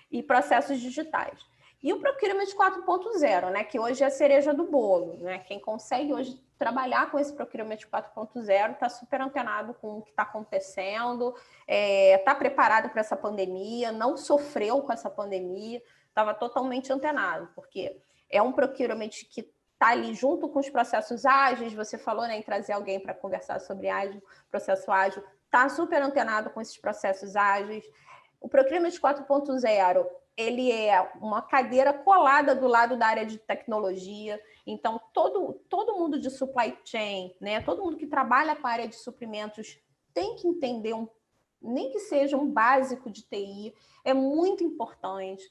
E processos digitais. E o Procurement 4.0, né, que hoje é a cereja do bolo, né? Quem consegue hoje trabalhar com esse Procurement 4.0 está super antenado com o que está acontecendo, está preparado para essa pandemia, não sofreu com essa pandemia, estava totalmente antenado, porque é um Procurement que está ali junto com os processos ágeis, você falou, né, em trazer alguém para conversar sobre ágil, processo ágil, está super antenado com esses processos ágeis. O Procurement 4.0, ele é uma cadeira colada do lado da área de tecnologia, então todo mundo de supply chain, né, todo mundo que trabalha com a área de suprimentos tem que entender, nem que seja um básico de TI, é muito importante,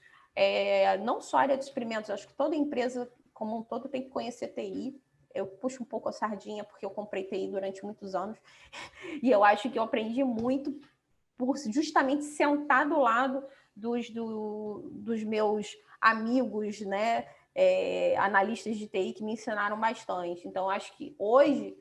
não só a área de suprimentos, acho que toda empresa como um todo tem que conhecer TI. Eu puxo um pouco a sardinha porque eu comprei TI durante muitos anos e eu acho que eu aprendi muito por justamente sentar do lado dos meus amigos, né, analistas de TI que me ensinaram bastante. Então, acho que hoje,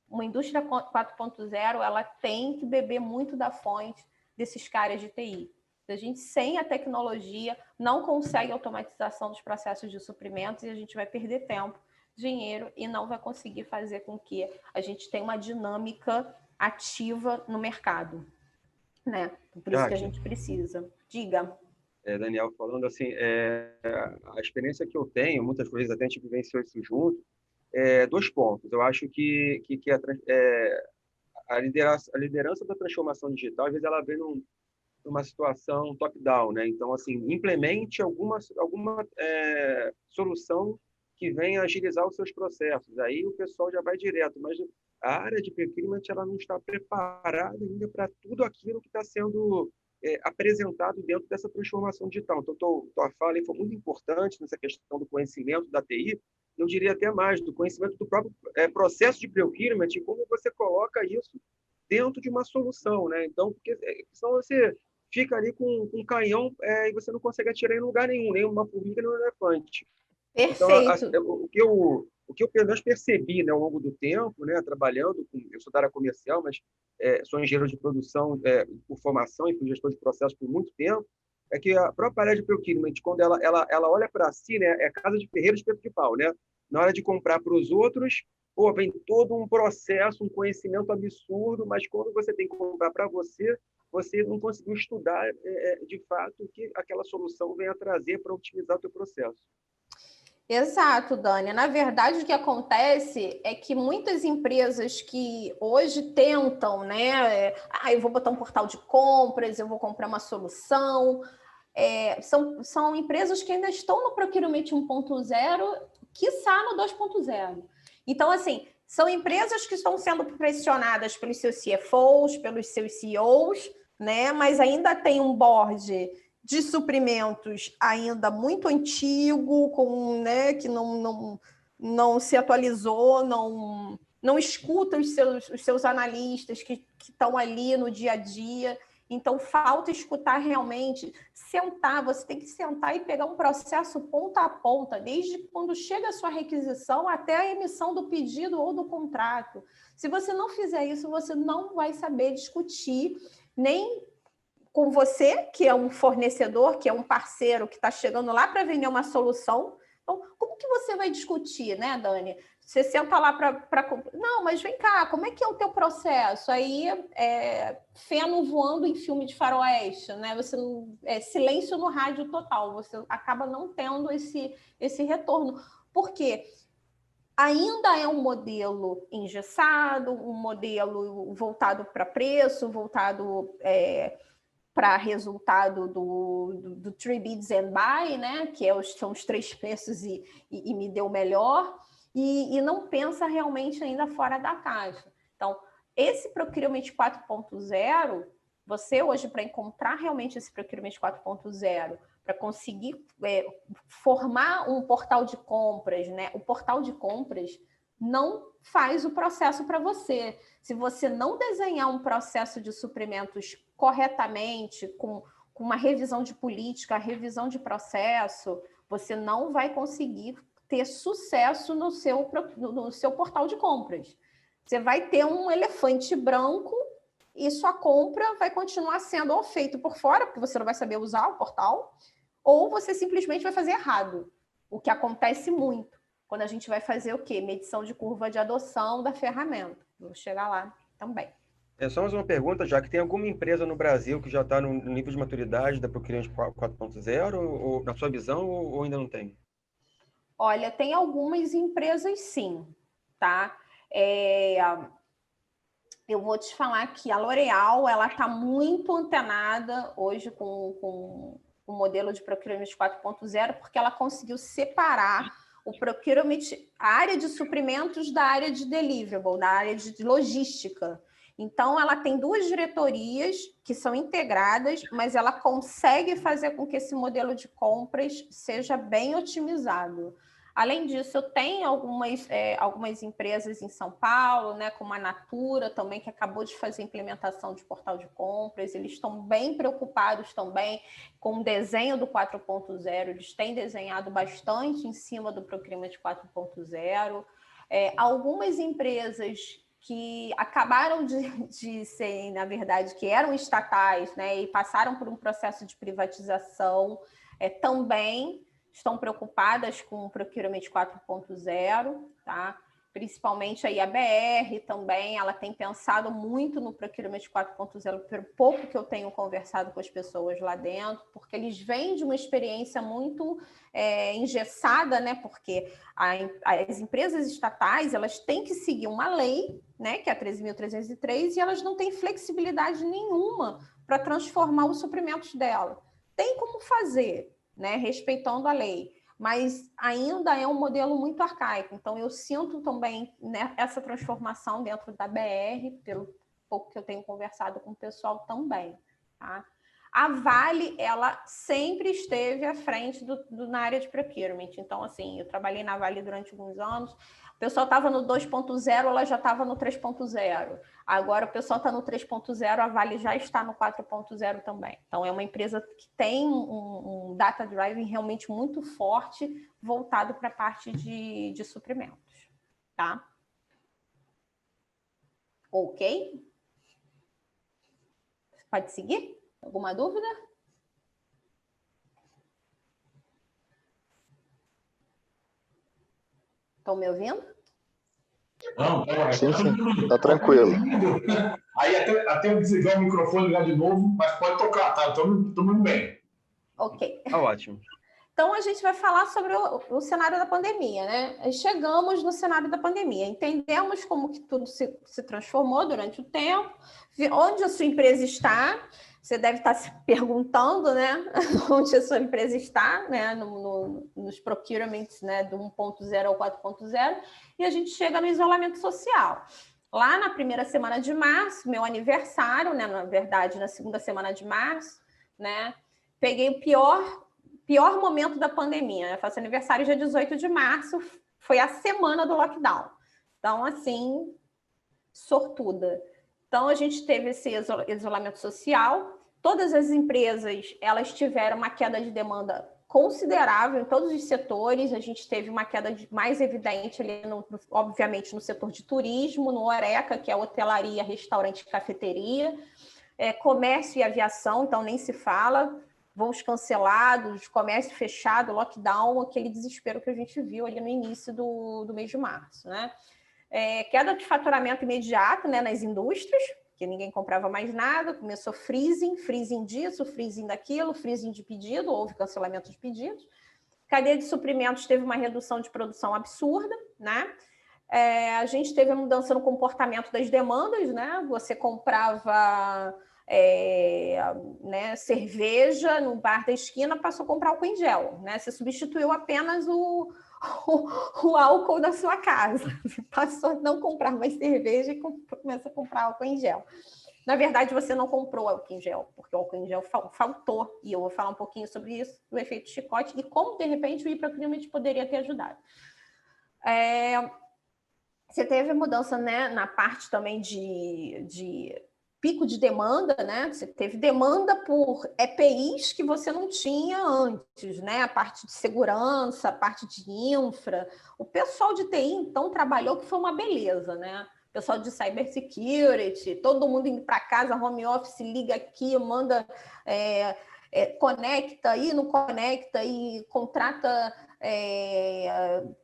uma indústria 4.0, ela tem que beber muito da fonte desses caras de TI. A gente, sem a tecnologia, não consegue automatização dos processos de suprimentos e a gente vai perder tempo, dinheiro e não vai conseguir fazer com que a gente tenha uma dinâmica ativa no mercado. Né? Por isso que a gente precisa. Diga. Daniel, falando assim, a experiência que eu tenho, muitas vezes até a gente vivenciou isso junto, 2 pontos. Eu acho que a liderança da transformação digital, às vezes ela vem numa situação top-down, né? Então, assim, implemente alguma solução que venha agilizar os seus processos. Aí o pessoal já vai direto, mas a área de procurement ela não está preparada ainda para tudo aquilo que está sendo apresentado dentro dessa transformação digital. Então, tua fala foi muito importante nessa questão do conhecimento da TI, eu diria até mais, do conhecimento do próprio processo de procurement e como você coloca isso dentro de uma solução, né? Então, porque senão você fica ali com um canhão e você não consegue atirar em lugar nenhum, nem uma formiga, nem um elefante. Perfeito. Então, o que eu pelo menos percebi, né, ao longo do tempo, né, trabalhando, eu sou da área comercial, mas sou engenheiro de produção por formação e fui gestor de processos por muito tempo, é que a própria área de procurement, quando ela olha para si, né, é casa de ferreiro, espeto de pau, né? Na hora de comprar para os outros, vem todo um processo, um conhecimento absurdo, mas quando você tem que comprar para você, você não conseguiu estudar de fato o que aquela solução vem a trazer para otimizar o teu processo. Exato, Dani. Na verdade, o que acontece é que muitas empresas que hoje tentam, né? Eu vou botar um portal de compras, eu vou comprar uma solução. São empresas que ainda estão no Procurement 1.0, quiçá no 2.0. Então, assim, são empresas que estão sendo pressionadas pelos seus CFOs, pelos seus CEOs, né? Mas ainda tem um board de suprimentos ainda muito antigo, né, que não se atualizou, não escuta os seus analistas que estão ali no dia a dia. Então, falta escutar realmente, sentar, você tem que sentar e pegar um processo ponta a ponta, desde quando chega a sua requisição até a emissão do pedido ou do contrato. Se você não fizer isso, você não vai saber discutir nem com você, que é um fornecedor, que é um parceiro que está chegando lá para vender uma solução. Então, como que você vai discutir, né, Dani? Você senta lá para... Não, mas vem cá, como é que é o teu processo? Aí, feno voando em filme de faroeste, né? Você silêncio no rádio total. Você acaba não tendo esse retorno. Por quê? Ainda é um modelo engessado, um modelo voltado para preço, voltado... para resultado do Three Bids and Buy, né? Que são os 3 preços e me deu o melhor, e não pensa realmente ainda fora da caixa. Então, esse Procurement 4.0, você hoje, para encontrar realmente esse Procurement 4.0, para conseguir formar um portal de compras, né? O portal de compras não faz o processo para você. Se você não desenhar um processo de suprimentos corretamente, com uma revisão de política, revisão de processo, você não vai conseguir ter sucesso no seu portal de compras. Você vai ter um elefante branco e sua compra vai continuar sendo feita por fora, porque você não vai saber usar o portal, ou você simplesmente vai fazer errado, o que acontece muito quando a gente vai fazer o quê? Medição de curva de adoção da ferramenta. Vou chegar lá também. É só mais uma pergunta, já que tem alguma empresa no Brasil que já está no nível de maturidade da Procurement 4.0, ou na sua visão, ou ainda não tem? Olha, tem algumas empresas sim, tá? Eu vou te falar que a L'Oréal, ela está muito antenada hoje com o modelo de Procurement 4.0, porque ela conseguiu separar o procurement, a área de suprimentos da área de deliverable, da área de logística. Então, ela tem duas diretorias que são integradas, mas ela consegue fazer com que esse modelo de compras seja bem otimizado. Além disso, eu tenho algumas empresas em São Paulo, né, como a Natura também, que acabou de fazer a implementação de portal de compras. Eles estão bem preocupados também com o desenho do 4.0. Eles têm desenhado bastante em cima do Procurement 4.0. Algumas empresas que acabaram de ser, na verdade, que eram estatais, né, e passaram por um processo de privatização, também estão preocupadas com o Procurement 4.0, tá? Principalmente aí a BR também, ela tem pensado muito no Procurement 4.0, pelo pouco que eu tenho conversado com as pessoas lá dentro, porque eles vêm de uma experiência muito engessada, né? Porque as empresas estatais, elas têm que seguir uma lei, né? Que é a 13.303, e elas não têm flexibilidade nenhuma para transformar os suprimentos dela. Tem como fazer, né, respeitando a lei, mas ainda é um modelo muito arcaico. Então, eu sinto também, né, essa transformação dentro da BR, pelo pouco que eu tenho conversado com o pessoal também. Tá? A Vale, ela sempre esteve à frente na área de procurement. Então, assim, eu trabalhei na Vale durante alguns anos, o pessoal estava no 2.0, ela já estava no 3.0. Agora o pessoal está no 3.0, a Vale já está no 4.0 também. Então, é uma empresa que tem um data driving realmente muito forte, voltado para a parte de suprimentos. Tá? Ok? Pode seguir? Alguma dúvida? Estão me ouvindo? Não, sim, tá tranquilo. Aí até eu desligar o microfone e ligar de novo, mas pode tocar, tá? Estamos indo bem. Ok. Tá ótimo. Então, a gente vai falar sobre o cenário da pandemia, né? Chegamos no cenário da pandemia, entendemos como que tudo se transformou durante o tempo, onde a sua empresa está. Você deve estar se perguntando, né, onde a sua empresa está, né, nos procurements, né, do 1.0 ao 4.0, e a gente chega no isolamento social. Lá na primeira semana de março, meu aniversário, né, na verdade, na segunda semana de março, né, peguei o pior momento da pandemia. Eu faço aniversário dia 18 de março, foi a semana do lockdown. Então, assim, sortuda. Então, a gente teve esse isolamento social. Todas as empresas, elas tiveram uma queda de demanda considerável em todos os setores. A gente teve uma queda mais evidente ali, obviamente, no setor de turismo, no Horeca, que é hotelaria, restaurante e cafeteria. Comércio e aviação, então nem se fala. Voos cancelados, comércio fechado, lockdown, aquele desespero que a gente viu ali no início do mês de março, né? Queda de faturamento imediato, né, nas indústrias, que ninguém comprava mais nada, começou freezing disso, freezing daquilo, freezing de pedido, houve cancelamento de pedidos. Cadeia de suprimentos teve uma redução de produção absurda, né? A gente teve a mudança no comportamento das demandas, né? Você comprava né, cerveja no bar da esquina, passou a comprar álcool em gel, né? Você substituiu apenas o álcool da sua casa. Você passou a não comprar mais cerveja e começa a comprar álcool em gel. Na verdade, você não comprou álcool em gel, porque o álcool em gel faltou. E eu vou falar um pouquinho sobre isso, do efeito chicote, e como, de repente, o hiperclimate poderia ter ajudado. Você teve mudança, né, na parte também de pico de demanda, né? Você teve demanda por EPIs que você não tinha antes, né? A parte de segurança, a parte de infra. O pessoal de TI, então, trabalhou que foi uma beleza, né? O pessoal de cybersecurity, todo mundo indo para casa, home office, liga aqui, manda conecta e não conecta e contrata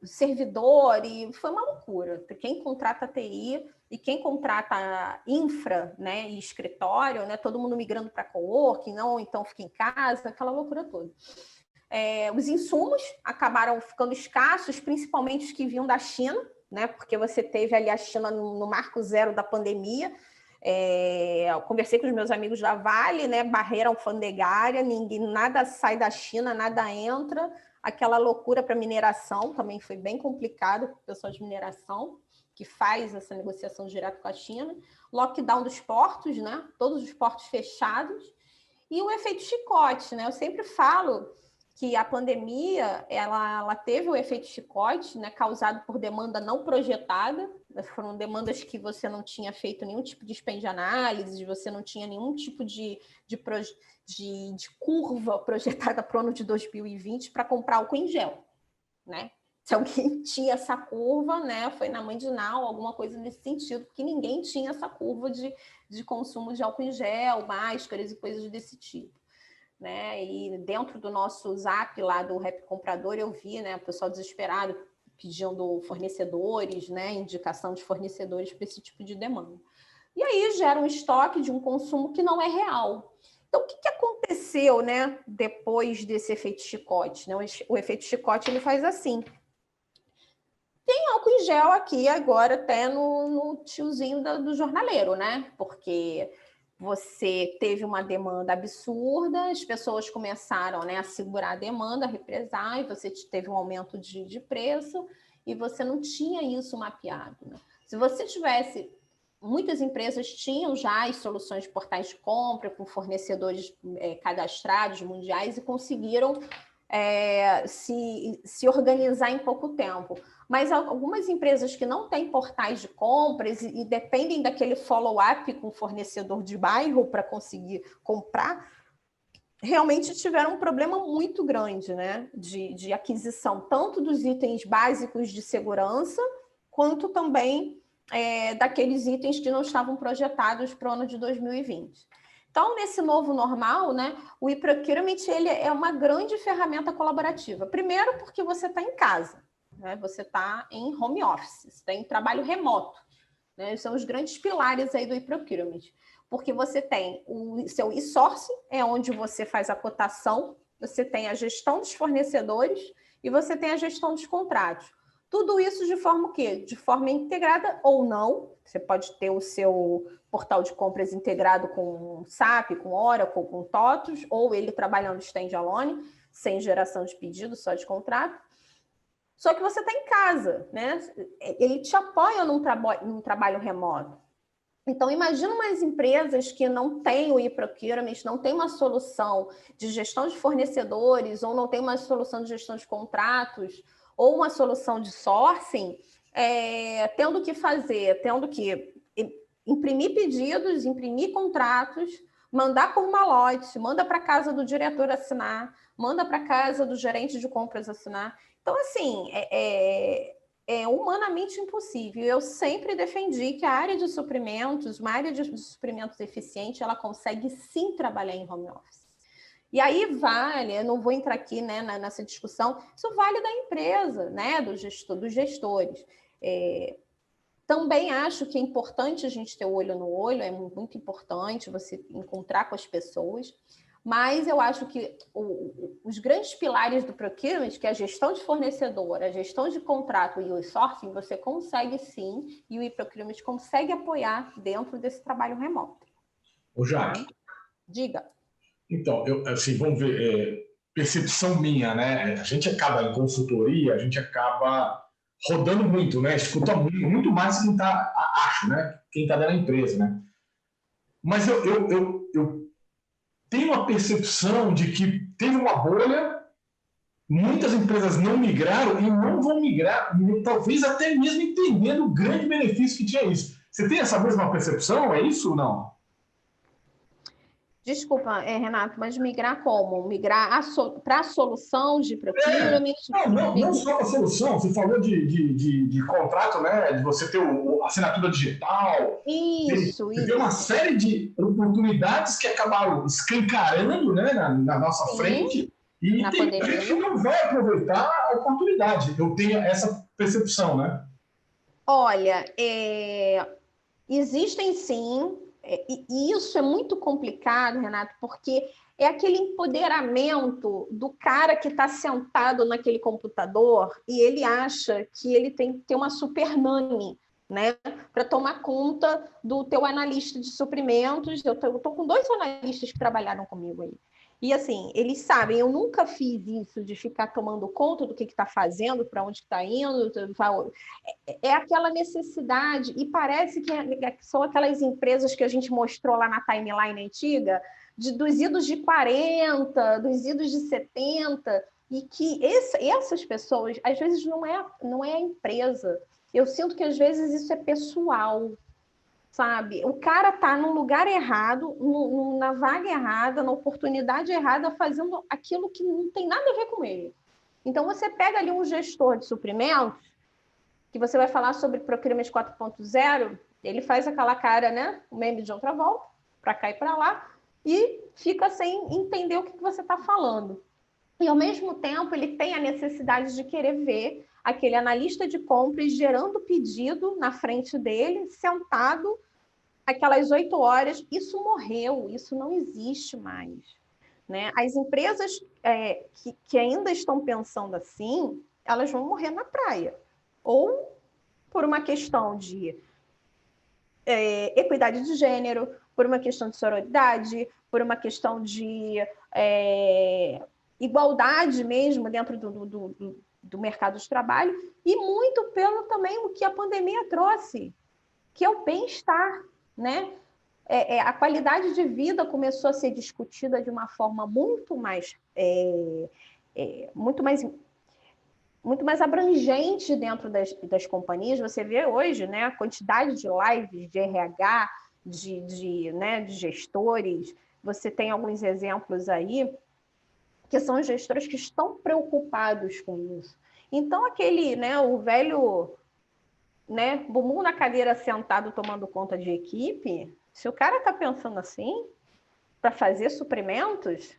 servidor, e foi uma loucura. Quem contrata TI e quem contrata infra, né, e escritório, né, todo mundo migrando para coworking, não, então fica em casa, aquela loucura toda. Os insumos acabaram ficando escassos, principalmente os que vinham da China, né, porque você teve ali a China no marco zero da pandemia. Eu conversei com os meus amigos da Vale, né, barreira alfandegária, nada sai da China, nada entra. Aquela loucura para mineração também foi bem complicado para o pessoal de mineração, que faz essa negociação direto com a China. Lockdown dos portos, né? Todos os portos fechados. E o efeito chicote, né? Eu sempre falo que a pandemia ela teve o efeito chicote, né, causado por demanda não projetada. Foram demandas que você não tinha feito nenhum tipo de spend de análise, você não tinha nenhum tipo de curva projetada para o ano de 2020 para comprar álcool em gel, né? Se alguém tinha essa curva, né, foi na mãe de Nau, alguma coisa nesse sentido, porque ninguém tinha essa curva de consumo de álcool em gel, máscaras e coisas desse tipo. Né? E dentro do nosso Zap lá do Rap Comprador, eu vi, né, o pessoal desesperado pedindo fornecedores, né, indicação de fornecedores para esse tipo de demanda. E aí gera um estoque de um consumo que não é real. Então, o que aconteceu, né, depois desse efeito chicote? Né? O efeito chicote ele faz assim. Tem álcool em gel aqui agora até no tiozinho do jornaleiro, né? Porque você teve uma demanda absurda, as pessoas começaram, né, a segurar a demanda, a represar, e você teve um aumento de preço, e você não tinha isso mapeado. Né? Se você tivesse... Muitas empresas tinham já as soluções de portais de compra, com fornecedores cadastrados mundiais, e conseguiram se organizar em pouco tempo. Mas algumas empresas que não têm portais de compras e dependem daquele follow-up com o fornecedor de bairro para conseguir comprar, realmente tiveram um problema muito grande, né, de aquisição, tanto dos itens básicos de segurança, quanto também daqueles itens que não estavam projetados para o ano de 2020. Então, nesse novo normal, né, o e-procurement ele é uma grande ferramenta colaborativa. Primeiro, porque você está em casa. Né? Você está em home office, você está em trabalho remoto. Né? São os grandes pilares aí do e-procurement. Porque você tem o seu e-sourcing, é onde você faz a cotação, você tem a gestão dos fornecedores e você tem a gestão dos contratos. Tudo isso de forma o quê? De forma integrada ou não. Você pode ter o seu portal de compras integrado com SAP, com Oracle, com TOTOS, ou ele trabalhando standalone, sem geração de pedido, só de contrato. Só que você está em casa, né? Ele te apoia num trabalho remoto. Então, imagina umas empresas que não têm o e-procurement, não tem uma solução de gestão de fornecedores, ou não tem uma solução de gestão de contratos, ou uma solução de sourcing, tendo que imprimir pedidos, imprimir contratos, mandar por malote, manda para casa do diretor assinar, manda para casa do gerente de compras assinar. Então, assim, é humanamente impossível. Eu sempre defendi que a área de suprimentos, uma área de suprimentos eficiente, ela consegue sim trabalhar em home office. E aí vale, eu não vou entrar aqui, né, nessa discussão, isso vale da empresa, né, dos gestores. Também acho que é importante a gente ter o olho no olho, é muito importante você encontrar com as pessoas, mas eu acho que os grandes pilares do procurement, que é a gestão de fornecedor, a gestão de contrato e o e-sourcing, você consegue sim, e o e-procurement consegue apoiar dentro desse trabalho remoto. Ô, Jaque. Diga. Então, assim, vamos ver, percepção minha, né? A gente acaba em consultoria, a gente acaba rodando muito, né? Escuta muito mais quem está, acho, né? Quem está dentro da empresa, né? Mas eu tenho a percepção de que teve uma bolha, muitas empresas não migraram e não vão migrar, talvez até mesmo entendendo o grande benefício que tinha isso. Você tem essa mesma percepção? É isso ou não? Desculpa, Renato, mas migrar como? Migrar para a solução de procurement? Não só a solução, você falou de contrato, né? De você ter a assinatura digital. Isso. Tem uma série de oportunidades que acabaram escancarando, né, na nossa frente, e na tem pandemia. gente que não vai aproveitar a oportunidade. Eu tenho essa percepção, né? Olha, existem sim, e isso é muito complicado, Renato, porque é aquele empoderamento do cara que está sentado naquele computador e ele acha que ele tem que ter uma super nani, né, para tomar conta do teu analista de suprimentos. Eu estou com 2 analistas que trabalharam comigo aí. E assim, eles sabem, eu nunca fiz isso de ficar tomando conta do que está fazendo, para onde está indo. É aquela necessidade, e parece que são aquelas empresas que a gente mostrou lá na timeline antiga, dos idos de 40, dos idos de 70, e que essas pessoas, às vezes, não é a empresa. Eu sinto que, às vezes, isso é pessoal, sabe? O cara está no lugar errado, na vaga errada, na oportunidade errada, fazendo aquilo que não tem nada a ver com ele. Então, você pega ali um gestor de suprimentos, que você vai falar sobre Procurement 4.0, ele faz aquela cara, né? O meme de outra volta, para cá e para lá, e fica sem entender o que você está falando. E, ao mesmo tempo, ele tem a necessidade de querer ver aquele analista de compras gerando pedido na frente dele, sentado, aquelas 8 horas. Isso morreu, isso não existe mais, né? As empresas que ainda estão pensando assim, elas vão morrer na praia. Ou por uma questão de equidade de gênero, por uma questão de sororidade, por uma questão de igualdade mesmo dentro do mercado de trabalho, e muito pelo também o que a pandemia trouxe, que é o bem-estar, né? A qualidade de vida começou a ser discutida de uma forma muito mais abrangente dentro das companhias. Você vê hoje, né, a quantidade de lives de RH, de gestores. Você tem alguns exemplos aí que são gestores que estão preocupados com isso. Então, o velho, né, bumbum na cadeira sentado tomando conta de equipe, se o cara está pensando assim, para fazer suprimentos,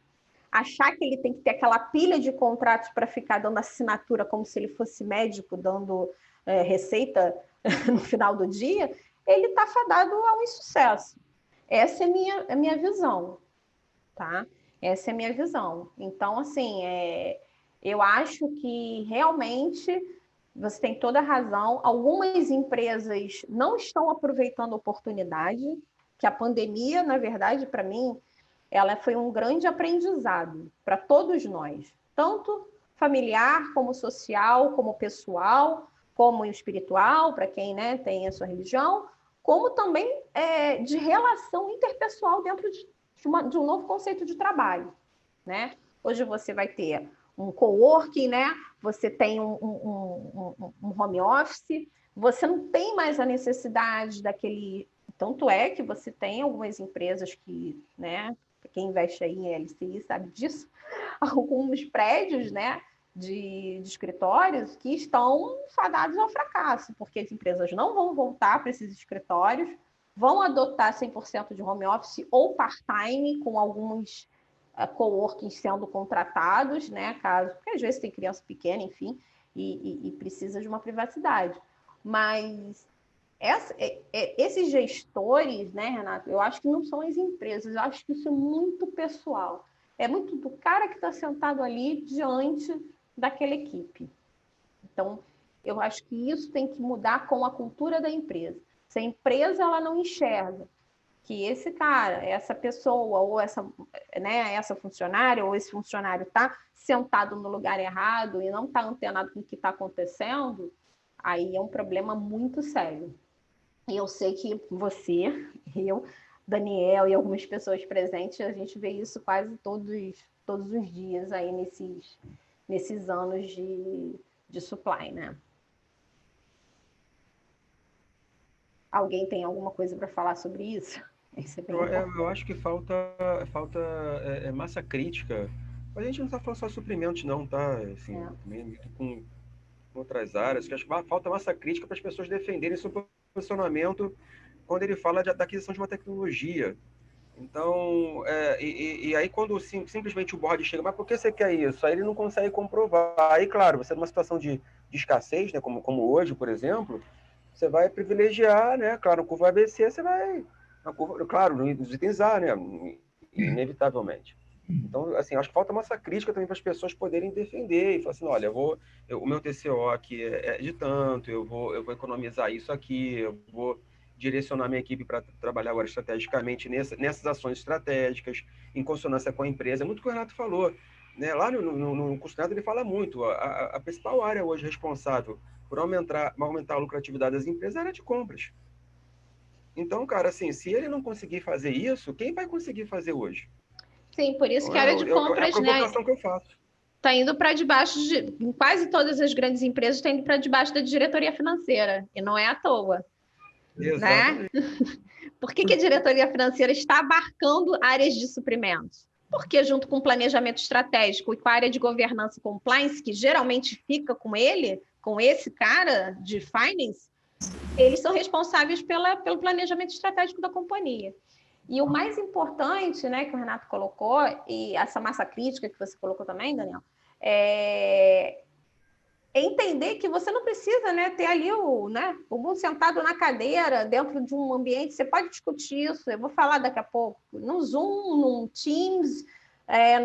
achar que ele tem que ter aquela pilha de contratos para ficar dando assinatura como se ele fosse médico, dando receita no final do dia, ele está fadado a um insucesso. Essa é a minha visão, tá? Essa é a minha visão. Então, assim, eu acho que realmente você tem toda a razão. Algumas empresas não estão aproveitando a oportunidade, que a pandemia, na verdade, para mim, ela foi um grande aprendizado para todos nós, tanto familiar, como social, como pessoal, como espiritual, para quem, né, tem a sua religião, como também de relação interpessoal dentro de um novo conceito de trabalho, né? Hoje você vai ter um coworking, né? Você tem um home office, você não tem mais a necessidade daquele... Tanto é que você tem algumas empresas que, né, quem investe aí em LCI sabe disso, alguns prédios, né, de escritórios que estão fadados ao fracasso, porque as empresas não vão voltar para esses escritórios, vão adotar 100% de home office ou part-time, com alguns coworking sendo contratados, né, porque às vezes tem criança pequena, enfim, e precisa de uma privacidade. Mas esses gestores, né, Renato, eu acho que não são as empresas, eu acho que isso é muito pessoal. É muito do cara que está sentado ali diante daquela equipe. Então, eu acho que isso tem que mudar com a cultura da empresa. Se a empresa ela não enxerga que esse cara, essa pessoa, ou essa funcionária, ou esse funcionário está sentado no lugar errado e não está antenado com o que está acontecendo, aí é um problema muito sério. E eu sei que você, eu, Daniel e algumas pessoas presentes, a gente vê isso quase todos os dias aí nesses anos de supply, né? Alguém tem alguma coisa para falar sobre isso? Isso é bem importante. Eu acho que falta massa crítica. A gente não está falando só de suprimentos, não, tá? Assim, também com outras áreas, que acho que falta massa crítica para as pessoas defenderem seu posicionamento quando ele fala da aquisição de uma tecnologia. Então, aí quando simplesmente o board chega, mas por que você quer isso? Aí ele não consegue comprovar. Aí, claro, você numa situação de escassez, né, como hoje, por exemplo, você vai privilegiar, né? Claro, no curva ABC, você vai... claro, nos itens A, né? Inevitavelmente. Então, assim, acho que falta massa crítica também para as pessoas poderem defender e falar assim, olha, o meu TCO aqui é de tanto, eu vou economizar isso aqui, eu vou direcionar minha equipe para trabalhar agora estrategicamente nessas ações estratégicas, em consonância com a empresa. É muito o que o Renato falou. Né? Lá no curso Renato ele fala muito, a principal área hoje responsável por aumentar a lucratividade das empresas é a área de compras. Então, cara, assim, se ele não conseguir fazer isso, quem vai conseguir fazer hoje? Sim, por isso que a área de compras, é a provocação que eu faço. Está indo para debaixo em quase todas as grandes empresas, está indo para debaixo da diretoria financeira, e não é à toa. Né? Por que a diretoria financeira está abarcando áreas de suprimentos? Porque junto com o planejamento estratégico e com a área de governança e compliance, que geralmente fica com ele, com esse cara de finance, eles são responsáveis pelo planejamento estratégico da companhia. E o mais importante, né, que o Renato colocou, e essa massa crítica que você colocou também, Daniel, é entender que você não precisa, né, ter ali o mundo sentado na cadeira, dentro de um ambiente, você pode discutir isso, eu vou falar daqui a pouco, no Zoom, no Teams,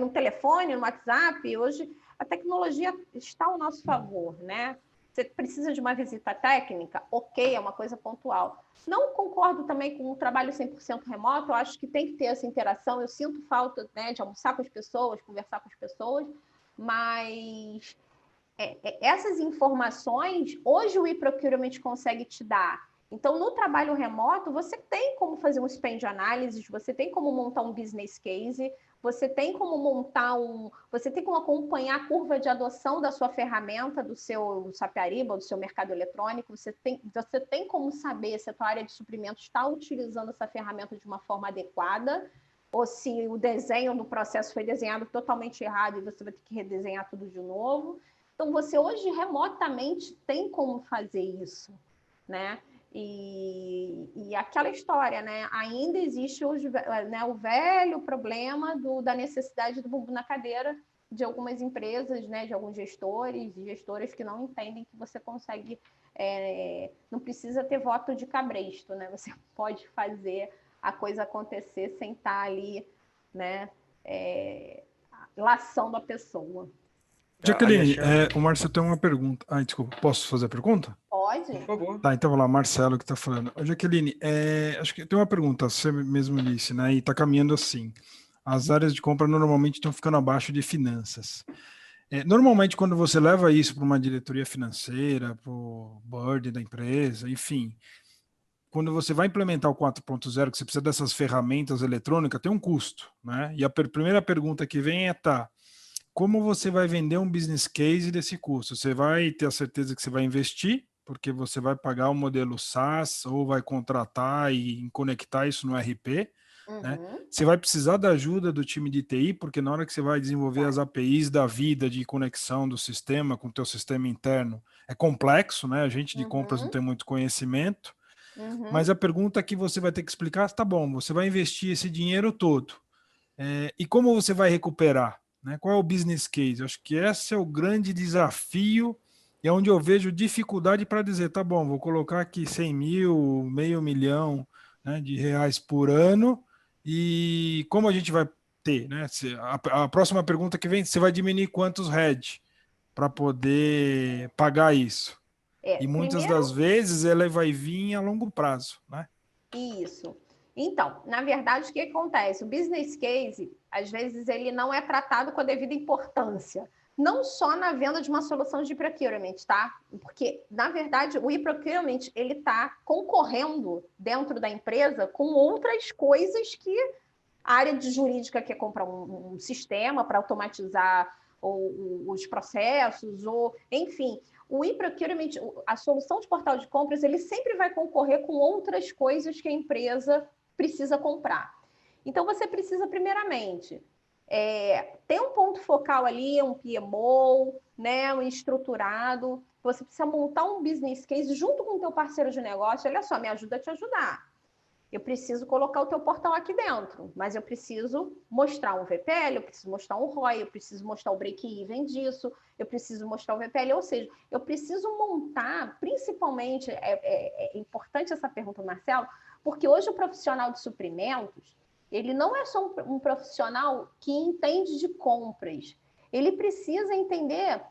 no telefone, no WhatsApp. Hoje a tecnologia está ao nosso favor, né? Você precisa de uma visita técnica? Ok, é uma coisa pontual. Não concordo também com o trabalho 100% remoto, eu acho que tem que ter essa interação, eu sinto falta, né, de almoçar com as pessoas, conversar com as pessoas, mas essas informações, hoje o e-procurement consegue te dar. Então, no trabalho remoto, você tem como fazer um spend analysis, você tem como montar um business case, você tem como você tem como acompanhar a curva de adoção da sua ferramenta, do seu SAP Ariba, do seu mercado eletrônico, você tem como saber se a tua área de suprimentos está utilizando essa ferramenta de uma forma adequada, ou se o desenho do processo foi desenhado totalmente errado e você vai ter que redesenhar tudo de novo. Então, você hoje remotamente tem como fazer isso, né? E aquela história, né? Ainda existe o velho problema da necessidade do bumbum na cadeira de algumas empresas, né? De alguns gestores e gestoras que não entendem que você consegue... não precisa ter voto de cabresto, né? Você pode fazer a coisa acontecer sem estar ali, né? Laçando a pessoa. Jacqueline, o Marcelo tem uma pergunta. Desculpa, posso fazer a pergunta? Pode. Por favor. Tá, então vamos lá, Marcelo que está falando. Jacqueline, acho que tem uma pergunta, você mesmo disse, né? E está caminhando assim. As áreas de compra normalmente estão ficando abaixo de finanças. Normalmente, quando você leva isso para uma diretoria financeira, para o board da empresa, enfim, quando você vai implementar o 4.0, que você precisa dessas ferramentas eletrônicas, tem um custo, né? E a primeira pergunta que vem como você vai vender um business case desse custo? Você vai ter a certeza que você vai investir, porque você vai pagar o modelo SaaS ou vai contratar e conectar isso no RP. Né? Você vai precisar da ajuda do time de TI, porque na hora que você vai desenvolver as APIs da vida de conexão do sistema com o teu sistema interno, é complexo, né? A gente de compras não tem muito conhecimento. Mas a pergunta que você vai ter que explicar, tá bom, você vai investir esse dinheiro todo. E como você vai recuperar? Né? Qual é o business case? Eu acho que esse é o grande desafio e é onde eu vejo dificuldade para dizer, tá bom, vou colocar aqui 100 mil, meio milhão, né, de reais por ano e como a gente vai ter? Né? A próxima pergunta que vem, você vai diminuir quantos head para poder pagar isso? E muitas das vezes ela vai vir a longo prazo. Né? Isso. Então, na verdade, o que acontece? O business case, às vezes, ele não é tratado com a devida importância. Não só na venda de uma solução de e-procurement, tá? Porque, na verdade, o e-procurement, ele está concorrendo dentro da empresa com outras coisas que a área de jurídica quer comprar um sistema para automatizar os processos, ou, enfim... O e-procurement, a solução de portal de compras, ele sempre vai concorrer com outras coisas que a empresa precisa comprar. Então, você precisa, primeiramente, ter um ponto focal ali, um PMO, né, um estruturado. Você precisa montar um business case junto com o teu parceiro de negócio. Olha só, me ajuda a te ajudar. Eu preciso colocar o teu portal aqui dentro, mas eu preciso mostrar um VPL, eu preciso mostrar um ROI, eu preciso mostrar o break-even disso, eu preciso mostrar o VPL, ou seja, eu preciso montar, principalmente, é importante essa pergunta, Marcelo, porque hoje o profissional de suprimentos, ele não é só um profissional que entende de compras, ele precisa entender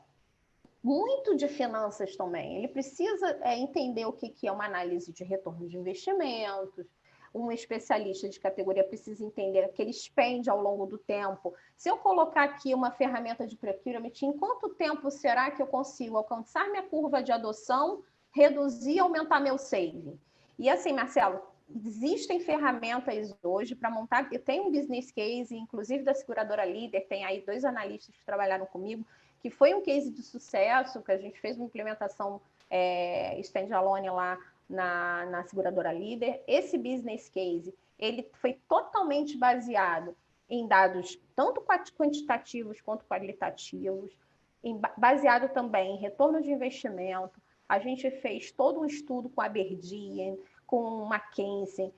muito de finanças também, ele precisa entender o que é uma análise de retorno de investimentos, um especialista de categoria precisa entender aquele spend ao longo do tempo. Se eu colocar aqui uma ferramenta de procurement, em quanto tempo será que eu consigo alcançar minha curva de adoção, reduzir e aumentar meu saving? E assim, Marcelo, existem ferramentas hoje para montar. Eu tenho um business case, inclusive da seguradora líder, tem aí 2 analistas que trabalharam comigo, que foi um case de sucesso, que a gente fez uma implementação standalone lá na seguradora líder. Esse business case, ele foi totalmente baseado em dados tanto quantitativos quanto qualitativos, baseado também em retorno de investimento. A gente fez todo um estudo com a Aberdeen, com McKinsey,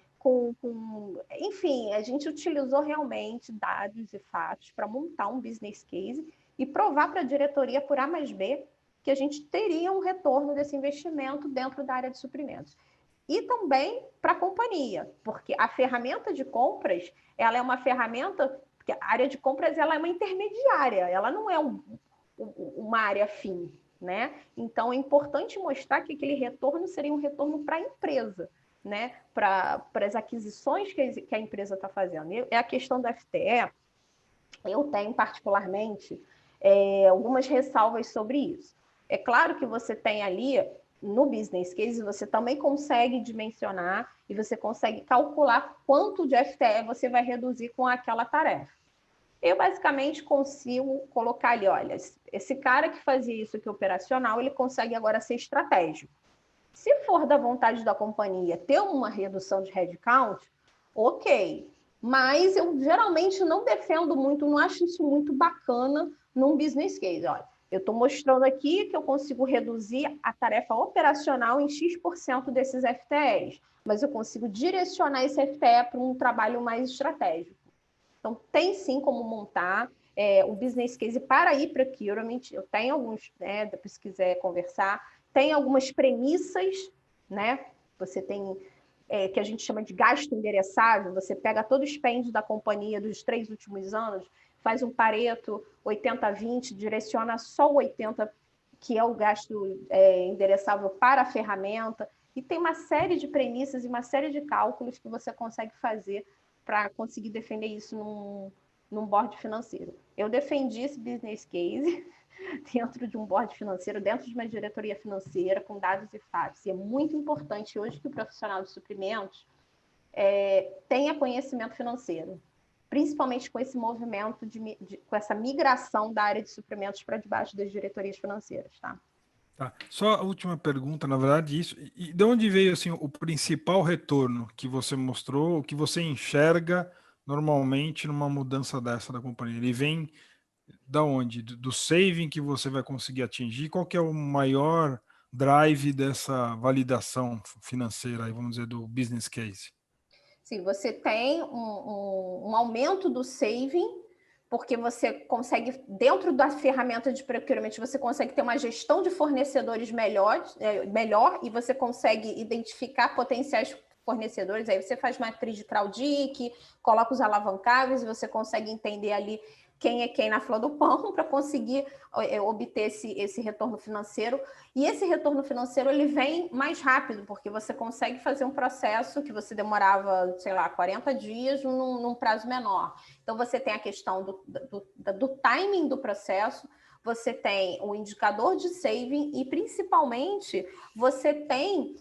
enfim, a gente utilizou realmente dados e fatos para montar um business case e provar para a diretoria por A mais B que a gente teria um retorno desse investimento dentro da área de suprimentos. E também para a companhia, porque a ferramenta de compras, ela é uma ferramenta, porque a área de compras ela é uma intermediária, ela não é uma área fim, né? Então, é importante mostrar que aquele retorno seria um retorno para a empresa, né? Para as aquisições que a empresa está fazendo. É a questão do FTE, eu tenho particularmente algumas ressalvas sobre isso. É claro que você tem ali, no business case, você também consegue dimensionar e você consegue calcular quanto de FTE você vai reduzir com aquela tarefa. Eu, basicamente, consigo colocar ali, olha, esse cara que fazia isso aqui operacional, ele consegue agora ser estratégico. Se for da vontade da companhia ter uma redução de headcount, ok. Mas eu geralmente não defendo muito, não acho isso muito bacana num business case. Olha, eu estou mostrando aqui que eu consigo reduzir a tarefa operacional em X% desses FTEs, mas eu consigo direcionar esse FTE para um trabalho mais estratégico. Então, tem sim como montar o business case para ir para procurement. Eu tenho alguns, né, depois se quiser conversar, tem algumas premissas, né? Você tem que a gente chama de gasto endereçável, você pega todo o spend da companhia dos 3 últimos anos, faz um Pareto 80-20, direciona só o 80%, que é o gasto endereçável para a ferramenta, e tem uma série de premissas e uma série de cálculos que você consegue fazer para conseguir defender isso num board financeiro. Eu defendi esse business case dentro de um board financeiro, dentro de uma diretoria financeira, com dados e fatos. E é muito importante hoje que o profissional de suprimentos tenha conhecimento financeiro, principalmente com esse movimento, com essa migração da área de suprimentos para debaixo das diretorias financeiras, tá? Tá. Só a última pergunta, na verdade, isso. E de onde veio assim, o principal retorno que você mostrou, o que você enxerga normalmente numa mudança dessa da companhia? Ele vem da onde? Do saving que você vai conseguir atingir? Qual que é o maior drive dessa validação financeira, aí, vamos dizer, do business case? Sim, você tem um aumento do saving, porque você consegue, dentro da ferramenta de procurement, você consegue ter uma gestão de fornecedores melhor e você consegue identificar potenciais fornecedores. Aí você faz matriz de Kraudic, coloca os alavancáveis e você consegue entender ali quem é quem na fila do pão para conseguir obter esse retorno financeiro. E esse retorno financeiro ele vem mais rápido, porque você consegue fazer um processo que você demorava, sei lá, 40 dias num prazo menor. Então, você tem a questão do timing do processo, você tem o indicador de saving e, principalmente, você tem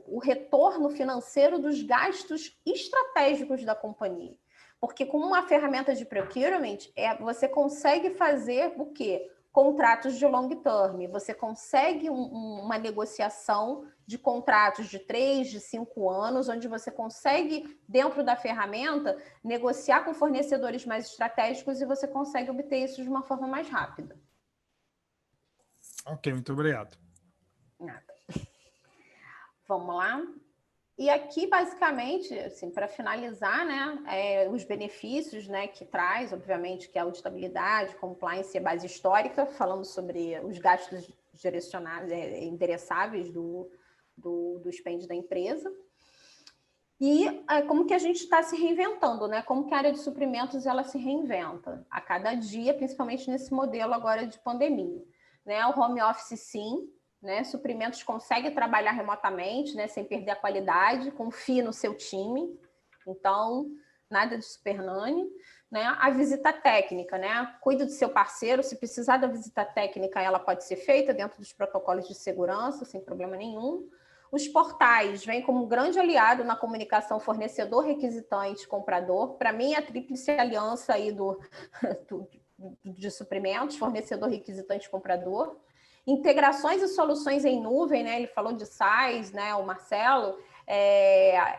o retorno financeiro dos gastos estratégicos da companhia. Porque com uma ferramenta de procurement, você consegue fazer o quê? contratos de long term. Você consegue uma negociação de contratos de 3, de 5 anos, onde você consegue, dentro da ferramenta, negociar com fornecedores mais estratégicos e você consegue obter isso de uma forma mais rápida. Ok, muito obrigado. Nada. Vamos lá. E aqui, basicamente, assim, para finalizar, né, os benefícios, né, que traz, obviamente, que é a auditabilidade, compliance e a base histórica, falando sobre os gastos direcionados, endereçáveis do spend da empresa. E como que a gente está se reinventando, né? Como que a área de suprimentos ela se reinventa a cada dia, principalmente nesse modelo agora de pandemia. Né? O home office, sim, né? Suprimentos consegue trabalhar remotamente, né? Sem perder a qualidade, confie no seu time. Então, nada de super nani. Né? A visita técnica, né? Cuide do seu parceiro. Se precisar da visita técnica, ela pode ser feita dentro dos protocolos de segurança, sem problema nenhum. Os portais vêm como um grande aliado na comunicação fornecedor, requisitante, comprador. Para mim, a tríplice aliança aí de suprimentos, fornecedor, requisitante, comprador. Integrações e soluções em nuvem, né? Ele falou de SaaS, né? O Marcelo.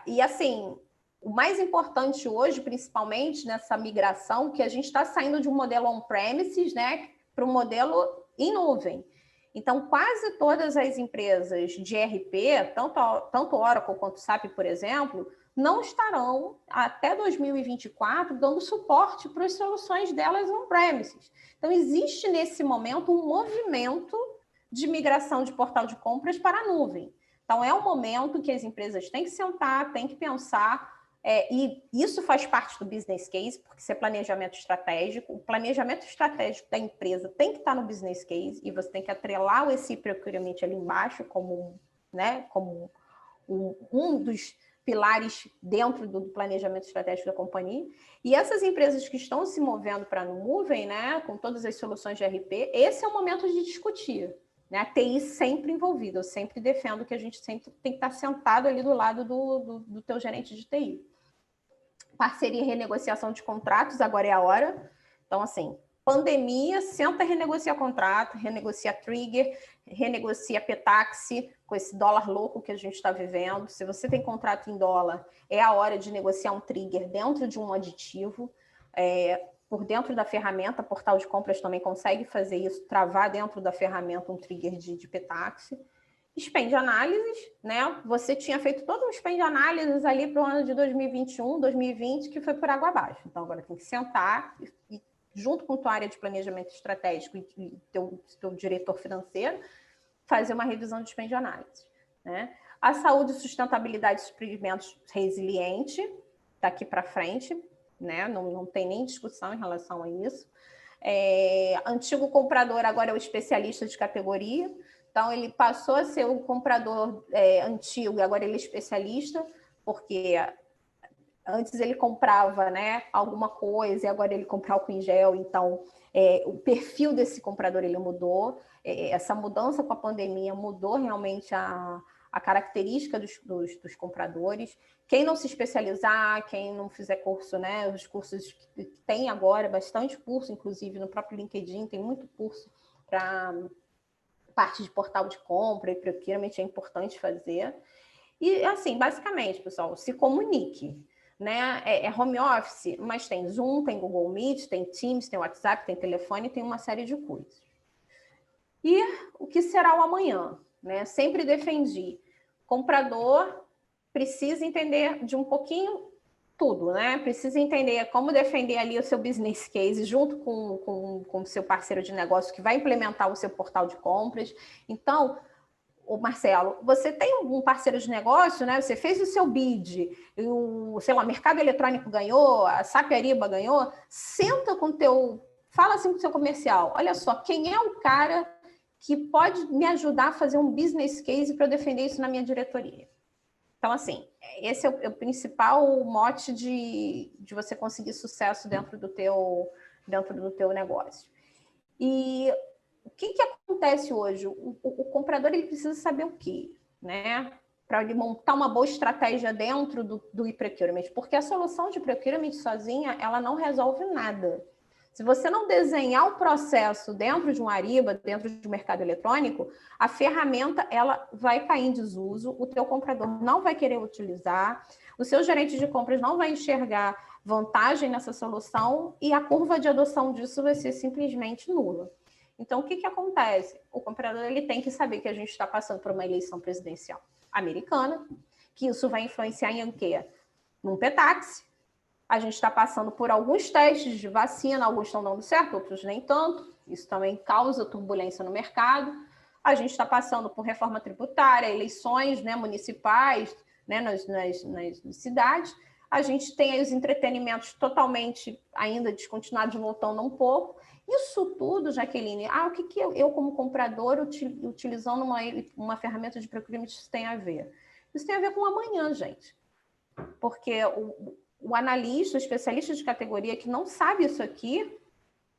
E assim, o mais importante hoje, principalmente nessa migração, que a gente está saindo de um modelo on-premises, né? Para um modelo em nuvem. Então, quase todas as empresas de ERP, tanto Oracle quanto SAP, por exemplo, não estarão, até 2024, dando suporte para as soluções delas on-premises. Então, existe, nesse momento, um movimento de migração de portal de compras para a nuvem. Então, é um momento que as empresas têm que sentar, têm que pensar, e isso faz parte do business case, porque isso é planejamento estratégico. O planejamento estratégico da empresa tem que estar no business case, e você tem que atrelar esse procurement ali embaixo como, né, como um dos pilares dentro do planejamento estratégico da companhia. E essas empresas que estão se movendo para a nuvem, né, com todas as soluções de ERP, esse é o momento de discutir. Né? A TI sempre envolvida. Eu sempre defendo que a gente sempre tem que estar sentado ali do lado do teu gerente de TI. Parceria e renegociação de contratos, agora é a hora. Então, assim, pandemia, senta e renegocia contrato, renegocia trigger, renegocia PETAXI, com esse dólar louco que a gente está vivendo. Se você tem contrato em dólar, é a hora de negociar um trigger dentro de um aditivo. Por dentro da ferramenta, Portal de Compras também consegue fazer isso, travar dentro da ferramenta um trigger de PETAXI. Spend Análises, né? Você tinha feito todo um Spend Análises ali para o ano de 2021, 2020, que foi por água abaixo. Então, agora tem que sentar e junto com a tua área de planejamento estratégico e teu diretor financeiro, fazer uma revisão de Spend Análises. Né? A saúde e sustentabilidade de suprimentos resiliente, daqui para frente, né? Não tem nem discussão em relação a isso. Antigo comprador agora é o especialista de categoria. Então, ele passou a ser o comprador antigo e agora ele é especialista, porque antes ele comprava, né, alguma coisa e agora ele compra álcool em gel. Então, o perfil desse comprador ele mudou. Essa mudança com a pandemia mudou realmente a característica dos compradores. Quem não se especializar, quem não fizer curso, né, os cursos que tem agora, bastante curso, inclusive no próprio LinkedIn, tem muito curso para parte de portal de compra e procurement, é importante fazer. E, assim, basicamente, pessoal, se comunique. Né? É home office, mas tem Zoom, tem Google Meet, tem Teams, tem WhatsApp, tem telefone, tem uma série de coisas. E o que será o amanhã? Né? Sempre defendi. Comprador precisa entender de um pouquinho tudo, né? Precisa entender como defender ali o seu business case junto com o seu parceiro de negócio que vai implementar o seu portal de compras. Então, Marcelo, você tem um parceiro de negócio, né? Você fez o seu bid, o Mercado Eletrônico ganhou, a SAP Ariba ganhou, senta com o teu... Fala assim com o seu comercial, olha só, quem é o cara que pode me ajudar a fazer um business case para eu defender isso na minha diretoria? Então, assim, esse é o principal mote de você conseguir sucesso dentro do teu negócio. E o que acontece hoje? O comprador ele precisa saber o quê? Né? Para ele montar uma boa estratégia dentro do e-procurement, porque a solução de procurement sozinha ela não resolve nada. Se você não desenhar o processo dentro de um Ariba, dentro de um mercado eletrônico, a ferramenta ela vai cair em desuso, o teu comprador não vai querer utilizar, o seu gerente de compras não vai enxergar vantagem nessa solução e a curva de adoção disso vai ser simplesmente nula. Então, o que acontece? O comprador ele tem que saber que a gente está passando por uma eleição presidencial americana, que isso vai influenciar em quê? Num PETAX. A gente está passando por alguns testes de vacina, alguns estão dando certo, outros nem tanto. Isso também causa turbulência no mercado. A gente está passando por reforma tributária, eleições, né, municipais, né, nas cidades. A gente tem aí os entretenimentos totalmente ainda descontinuados, voltando um pouco. Isso tudo, Jaqueline, o que eu como comprador, utilizando uma ferramenta de procurement, isso tem a ver? Isso tem a ver com amanhã, gente. Porque o analista, o especialista de categoria que não sabe isso aqui,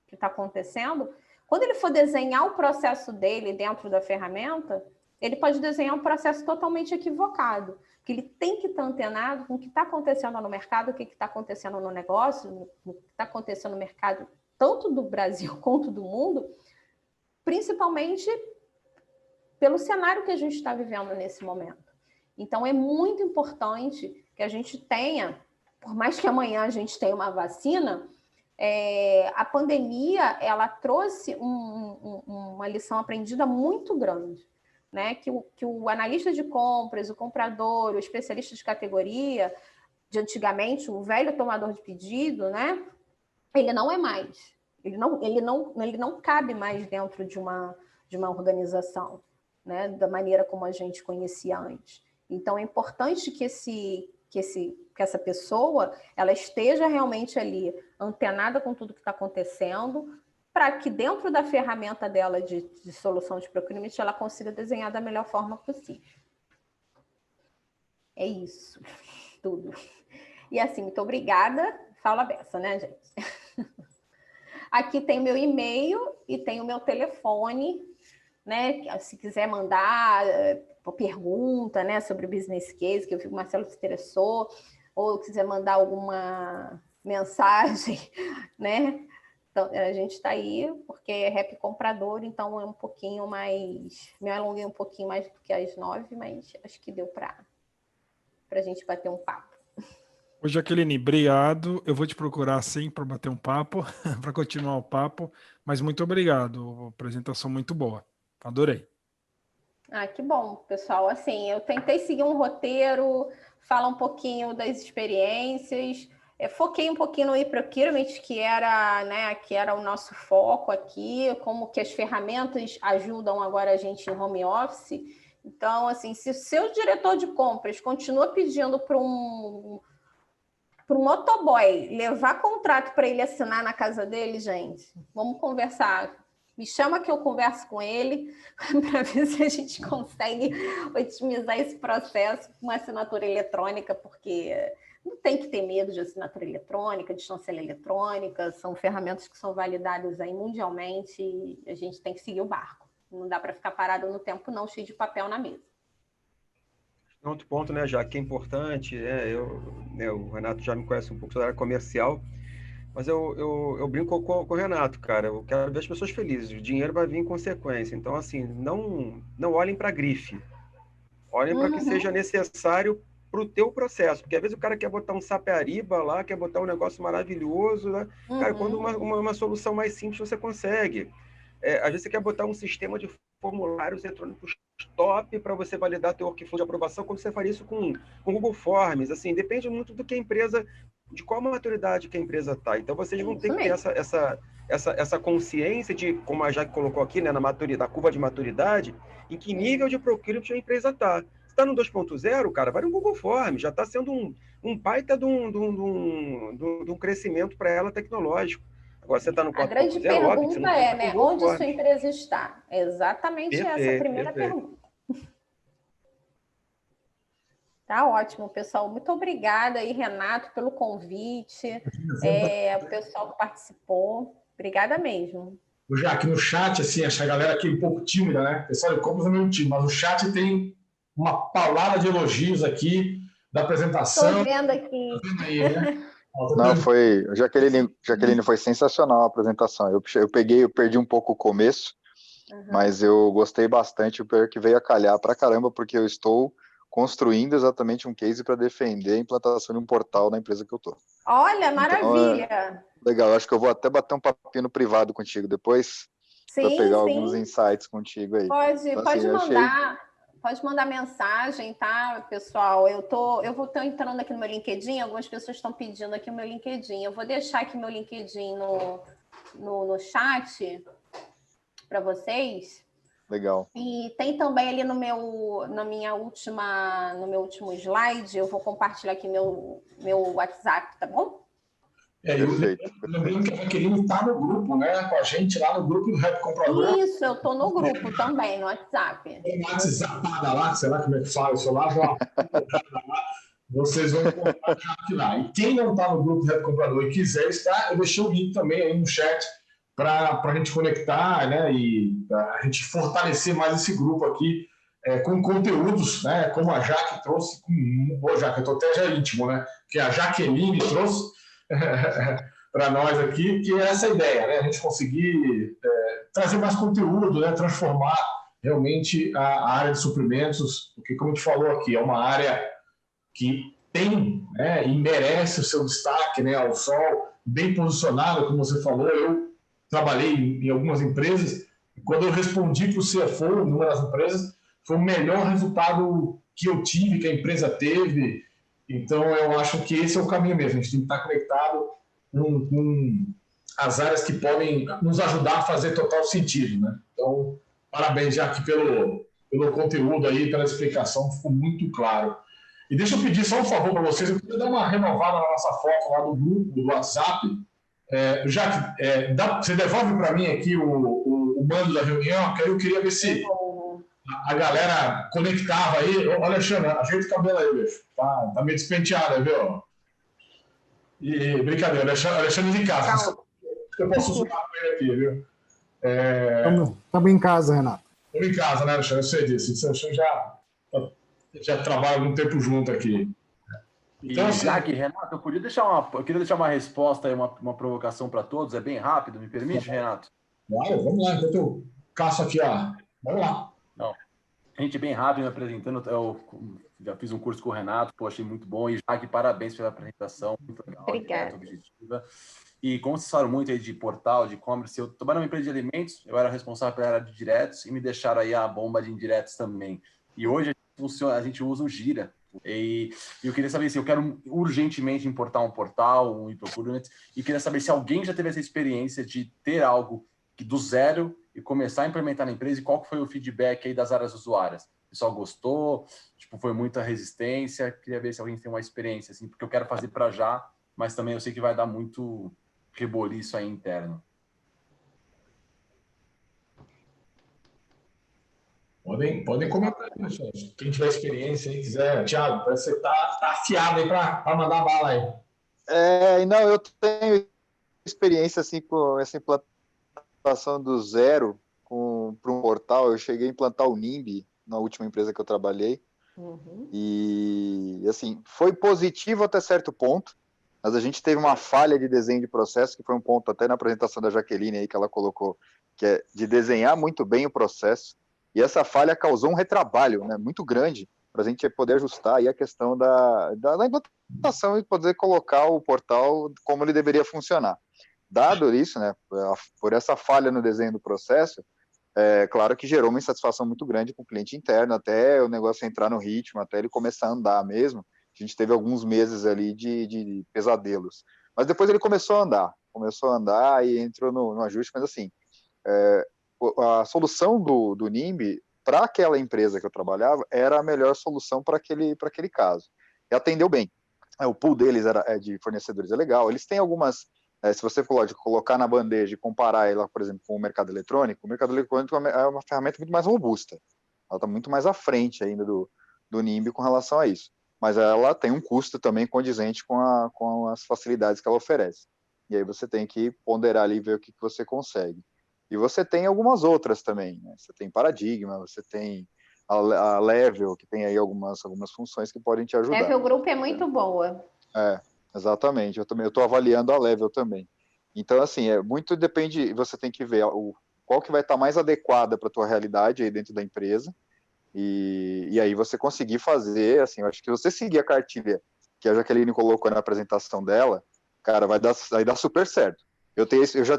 que está acontecendo, quando ele for desenhar o processo dele dentro da ferramenta, ele pode desenhar um processo totalmente equivocado, porque ele tem que estar antenado com o que está acontecendo no mercado, o que está acontecendo no negócio, o que está acontecendo no mercado, tanto do Brasil quanto do mundo, principalmente pelo cenário que a gente está vivendo nesse momento. Então, é muito importante que a gente tenha, por mais que amanhã a gente tenha uma vacina, a pandemia ela trouxe uma lição aprendida muito grande, né? Que o analista de compras, o comprador, o especialista de categoria, de antigamente, o velho tomador de pedido, né? Ele não é mais. Ele não cabe mais dentro de uma organização, né? Da maneira como a gente conhecia antes. Então, é importante que essa pessoa ela esteja realmente ali antenada com tudo que está acontecendo, para que dentro da ferramenta dela de solução de procurement ela consiga desenhar da melhor forma possível. É isso, tudo. E assim, muito obrigada. Fala a beça, né, gente? Aqui tem o meu e-mail e tem o meu telefone, né? Se quiser mandar uma pergunta, né, sobre o business case, que eu vi que o Marcelo se interessou, ou quiser mandar alguma mensagem, né? Então, a gente está aí, porque é rap comprador, então é um pouquinho mais... Me alonguei um pouquinho mais do que às 9, mas acho que deu para a gente bater um papo. Ô, Jaqueline, obrigado. Eu vou te procurar sim para bater um papo, para continuar o papo, mas muito obrigado. Apresentação muito boa. Adorei. Que bom, pessoal. Assim, eu tentei seguir um roteiro, falar um pouquinho das experiências, foquei um pouquinho no e-procurement, que era o nosso foco aqui, como que as ferramentas ajudam agora a gente em home office. Então, assim, se o seu diretor de compras continua pedindo para um motoboy levar contrato para ele assinar na casa dele, gente, vamos conversar. Me chama que eu converso com ele para ver se a gente consegue otimizar esse processo com uma assinatura eletrônica, porque não tem que ter medo de assinatura eletrônica, de chancela eletrônica, são ferramentas que são validadas aí mundialmente e a gente tem que seguir o barco. Não dá para ficar parado no tempo, não, cheio de papel na mesa. Outro ponto, né, já que é importante, o Renato já me conhece um pouco da área comercial, mas eu brinco com o Renato, cara, eu quero ver as pessoas felizes, o dinheiro vai vir em consequência, então, assim, não olhem para a grife, olhem para o que seja necessário para o teu processo, porque às vezes o cara quer botar um SAP Ariba lá, quer botar um negócio maravilhoso, né? Cara, quando uma solução mais simples você consegue. Às vezes você quer botar um sistema de formulários eletrônicos top para você validar teu workflow de aprovação, quando você faria isso com Google Forms, assim, depende muito do que a empresa, de qual maturidade que a empresa está. Então vocês vão ter que ter essa consciência de, como a Jaque colocou aqui, né, na curva de maturidade, em que nível de procurement a empresa está. Se está no 2.0, cara, vai no Google Forms, já está sendo um baita de um crescimento para ela tecnológico. Agora você está no 4.0, a grande pergunta é, né, onde a sua empresa está? Exatamente essa primeira pergunta. Tá ótimo, pessoal. Muito obrigada aí, Renato, pelo convite. O pessoal que participou. Obrigada mesmo. Já aqui no chat, assim, essa galera aqui um pouco tímida, né? Pessoal de compras é meio tímido, mas o chat tem uma palavra de elogios aqui da apresentação. Estou vendo aqui. Tá vendo aí, né? Não, Jaqueline, foi sensacional a apresentação. Eu perdi um pouco o começo, mas eu gostei bastante, o pior que veio a calhar pra caramba, porque eu estou construindo exatamente um case para defender a implantação de um portal na empresa que eu tô. Olha, maravilha! Legal, acho que eu vou até bater um papinho no privado contigo depois, para pegar alguns insights contigo aí. Pode, então, pode assim, mandar. Pode mandar mensagem, tá, pessoal? Eu vou estar entrando aqui no meu LinkedIn, algumas pessoas estão pedindo aqui o meu LinkedIn. Eu vou deixar aqui meu LinkedIn no chat para vocês. Legal. E tem também ali no meu último slide, eu vou compartilhar aqui meu WhatsApp, tá bom? Perfeito. Lembrando que a Jaqueline está no grupo, né? Com a gente lá no grupo do Rap Comprador. Isso, eu estou no grupo também, no WhatsApp. Tem uma WhatsAppada lá, sei lá como é que fala isso lá, vocês vão encontrar lá. E quem não está no grupo do Rap Comprador e quiser estar, eu deixei o link também aí no chat para a gente conectar, né? E a gente fortalecer mais esse grupo aqui com conteúdos, né? Como a Jaque trouxe. Ô, Jaque, eu estou até já íntimo, né? Que a Jaqueline trouxe. Para nós aqui, que é essa ideia, né? A gente conseguir trazer mais conteúdo, né? Transformar realmente a área de suprimentos, porque, como a gente falou aqui, é uma área que tem, né, e merece o seu destaque, né, ao sol, bem posicionada, como você falou. Eu trabalhei em algumas empresas, e quando eu respondi para o CFO numa das empresas, foi o melhor resultado que eu tive, que a empresa teve. Então, eu acho que esse é o caminho mesmo. A gente tem que estar conectado com as áreas que podem nos ajudar a fazer total sentido, né? Então, parabéns, Jaque, pelo conteúdo aí, pela explicação, ficou muito claro. E deixa eu pedir só um favor para vocês, eu queria dar uma renovada na nossa foto lá do grupo, do WhatsApp. Jaque, você devolve para mim aqui o mando da reunião, que aí eu queria ver se a galera conectava aí. Ô, Alexandre, ajeita o cabelo aí, bicho. Tá meio despenteado, viu? E brincadeira, Alexandre de casa. Eu posso zoar com ele aqui, viu? Estamos em casa, Renato. Estamos em casa, né, Alexandre? Eu sei disso. O Alexandre já trabalha algum tempo junto aqui. Então, assim, Jaque, Renato, eu queria deixar uma resposta aí, uma provocação para todos. É bem rápido, me permite, Renato? Claro, vamos lá. Enquanto eu caço aqui, vamos lá. Não. Gente, bem rápido me apresentando, eu já fiz um curso com o Renato, achei muito bom, e Jaque, parabéns pela apresentação, muito legal. Obrigada. Objetiva. E como vocês falaram muito aí de portal, de e-commerce, eu trabalho numa empresa de alimentos, eu era responsável pela área de diretos, e me deixaram aí a bomba de indiretos também. E hoje a gente usa o Gira. E eu queria saber se eu quero urgentemente importar um portal, um e-procurement, e queria saber se alguém já teve essa experiência de ter algo do zero e começar a implementar na empresa, e qual foi o feedback aí das áreas usuárias? O pessoal gostou? Foi muita resistência? Queria ver se alguém tem uma experiência, assim, porque eu quero fazer para já, mas também eu sei que vai dar muito reboliço aí interno. Podem comentar, pessoal. Quem tiver experiência aí, quiser. Thiago, parece que você tá afiado aí para mandar bala aí. Não, eu tenho experiência assim com essa implantação do zero para um portal. Eu cheguei a implantar o NIMBY na última empresa que eu trabalhei. E, assim, foi positivo até certo ponto, mas a gente teve uma falha de desenho de processo, que foi um ponto até na apresentação da Jaqueline aí que ela colocou, que é de desenhar muito bem o processo. E essa falha causou um retrabalho, né, muito grande para a gente poder ajustar aí a questão da implantação e poder colocar o portal como ele deveria funcionar. Dado isso, né, por essa falha no desenho do processo, claro que gerou uma insatisfação muito grande com o cliente interno, até o negócio entrar no ritmo, até ele começar a andar mesmo. A gente teve alguns meses ali de pesadelos. Mas depois ele começou a andar e entrou no ajuste, mas assim, a solução do NIMBY para aquela empresa que eu trabalhava era a melhor solução para aquele caso. E atendeu bem. O pool deles de fornecedores é legal. Eles têm algumas... se você pode colocar na bandeja e comparar ela, por exemplo, com o mercado eletrônico é uma ferramenta muito mais robusta. Ela está muito mais à frente ainda do NIMBY com relação a isso. Mas ela tem um custo também condizente com as facilidades que ela oferece. E aí você tem que ponderar ali e ver o que você consegue. E você tem algumas outras também, né? Você tem Paradigma, você tem a Level, que tem aí algumas funções que podem te ajudar. Level Group é muito boa. Exatamente, eu estou avaliando a level também. Então, assim, muito depende, você tem que ver qual que vai estar mais adequada para a tua realidade aí dentro da empresa, e aí você conseguir fazer, assim, eu acho que você seguir a cartilha que a Jaqueline colocou na apresentação dela, cara, vai dar super certo.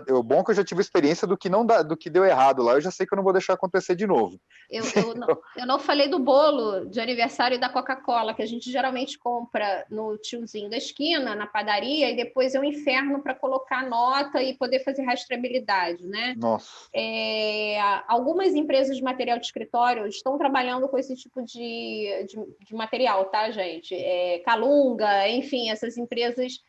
O bom é que eu já tive experiência do que não dá, do que deu errado lá, eu já sei que eu não vou deixar acontecer de novo. Eu não falei do bolo de aniversário da Coca-Cola, que a gente geralmente compra no tiozinho da esquina, na padaria, e depois é um inferno para colocar nota e poder fazer rastreabilidade, né? Nossa. Algumas empresas de material de escritório estão trabalhando com esse tipo de material, tá, gente? Calunga, enfim, essas empresas.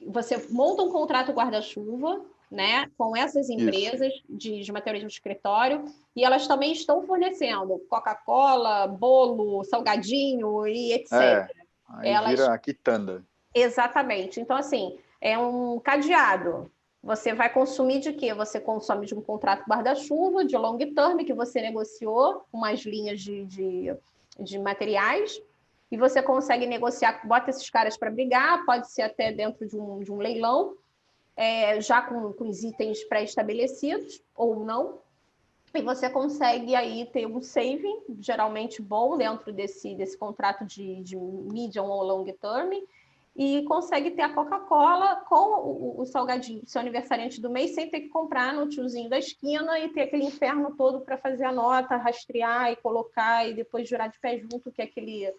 Você monta um contrato guarda-chuva, né, com essas empresas de material de escritório, e elas também estão fornecendo Coca-Cola, bolo, salgadinho e etc. Aí vira a quitanda. Exatamente. Então, assim, é um cadeado. Você vai consumir de quê? Você consome de um contrato guarda-chuva, de long term, que você negociou, umas linhas de materiais, e você consegue negociar, bota esses caras para brigar, pode ser até dentro de um leilão, já com os itens pré-estabelecidos, ou não, e você consegue aí ter um saving, geralmente bom, dentro desse contrato de medium ou long term, e consegue ter a Coca-Cola com o salgadinho, seu aniversariante do mês, sem ter que comprar no tiozinho da esquina e ter aquele inferno todo para fazer a nota, rastrear e colocar, e depois jurar de pé junto que aquele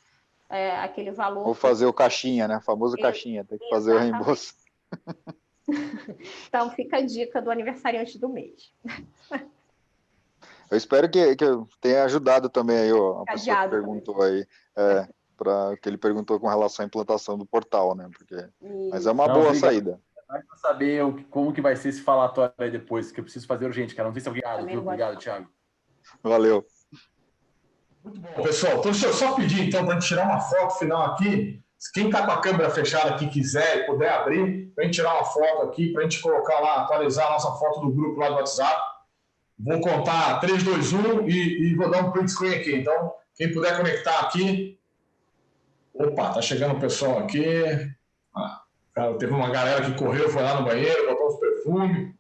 valor. Ou fazer o caixinha, né? O famoso caixinha, tem que fazer o reembolso. Então, fica a dica do aniversariante do mês. Eu espero que eu tenha ajudado também aí a pessoa que perguntou também. Aí, que ele perguntou com relação à implantação do portal, né? Mas é uma boa saída. Vai saber como que vai ser esse falatório aí depois, que eu preciso fazer urgente, cara. Não sei se obrigado, viu? Obrigado, Thiago. Valeu. Muito bom, pessoal. Então, deixa eu só pedir, então, para a gente tirar uma foto final aqui. Quem está com a câmera fechada aqui quiser e puder abrir, para a gente tirar uma foto aqui, para a gente colocar lá, atualizar a nossa foto do grupo lá do WhatsApp. Vou contar 3, 2, 1 e vou dar um print screen aqui. Então, quem puder conectar aqui. Opa, tá chegando o pessoal aqui. Cara, teve uma galera que correu, foi lá no banheiro, botou os perfumes.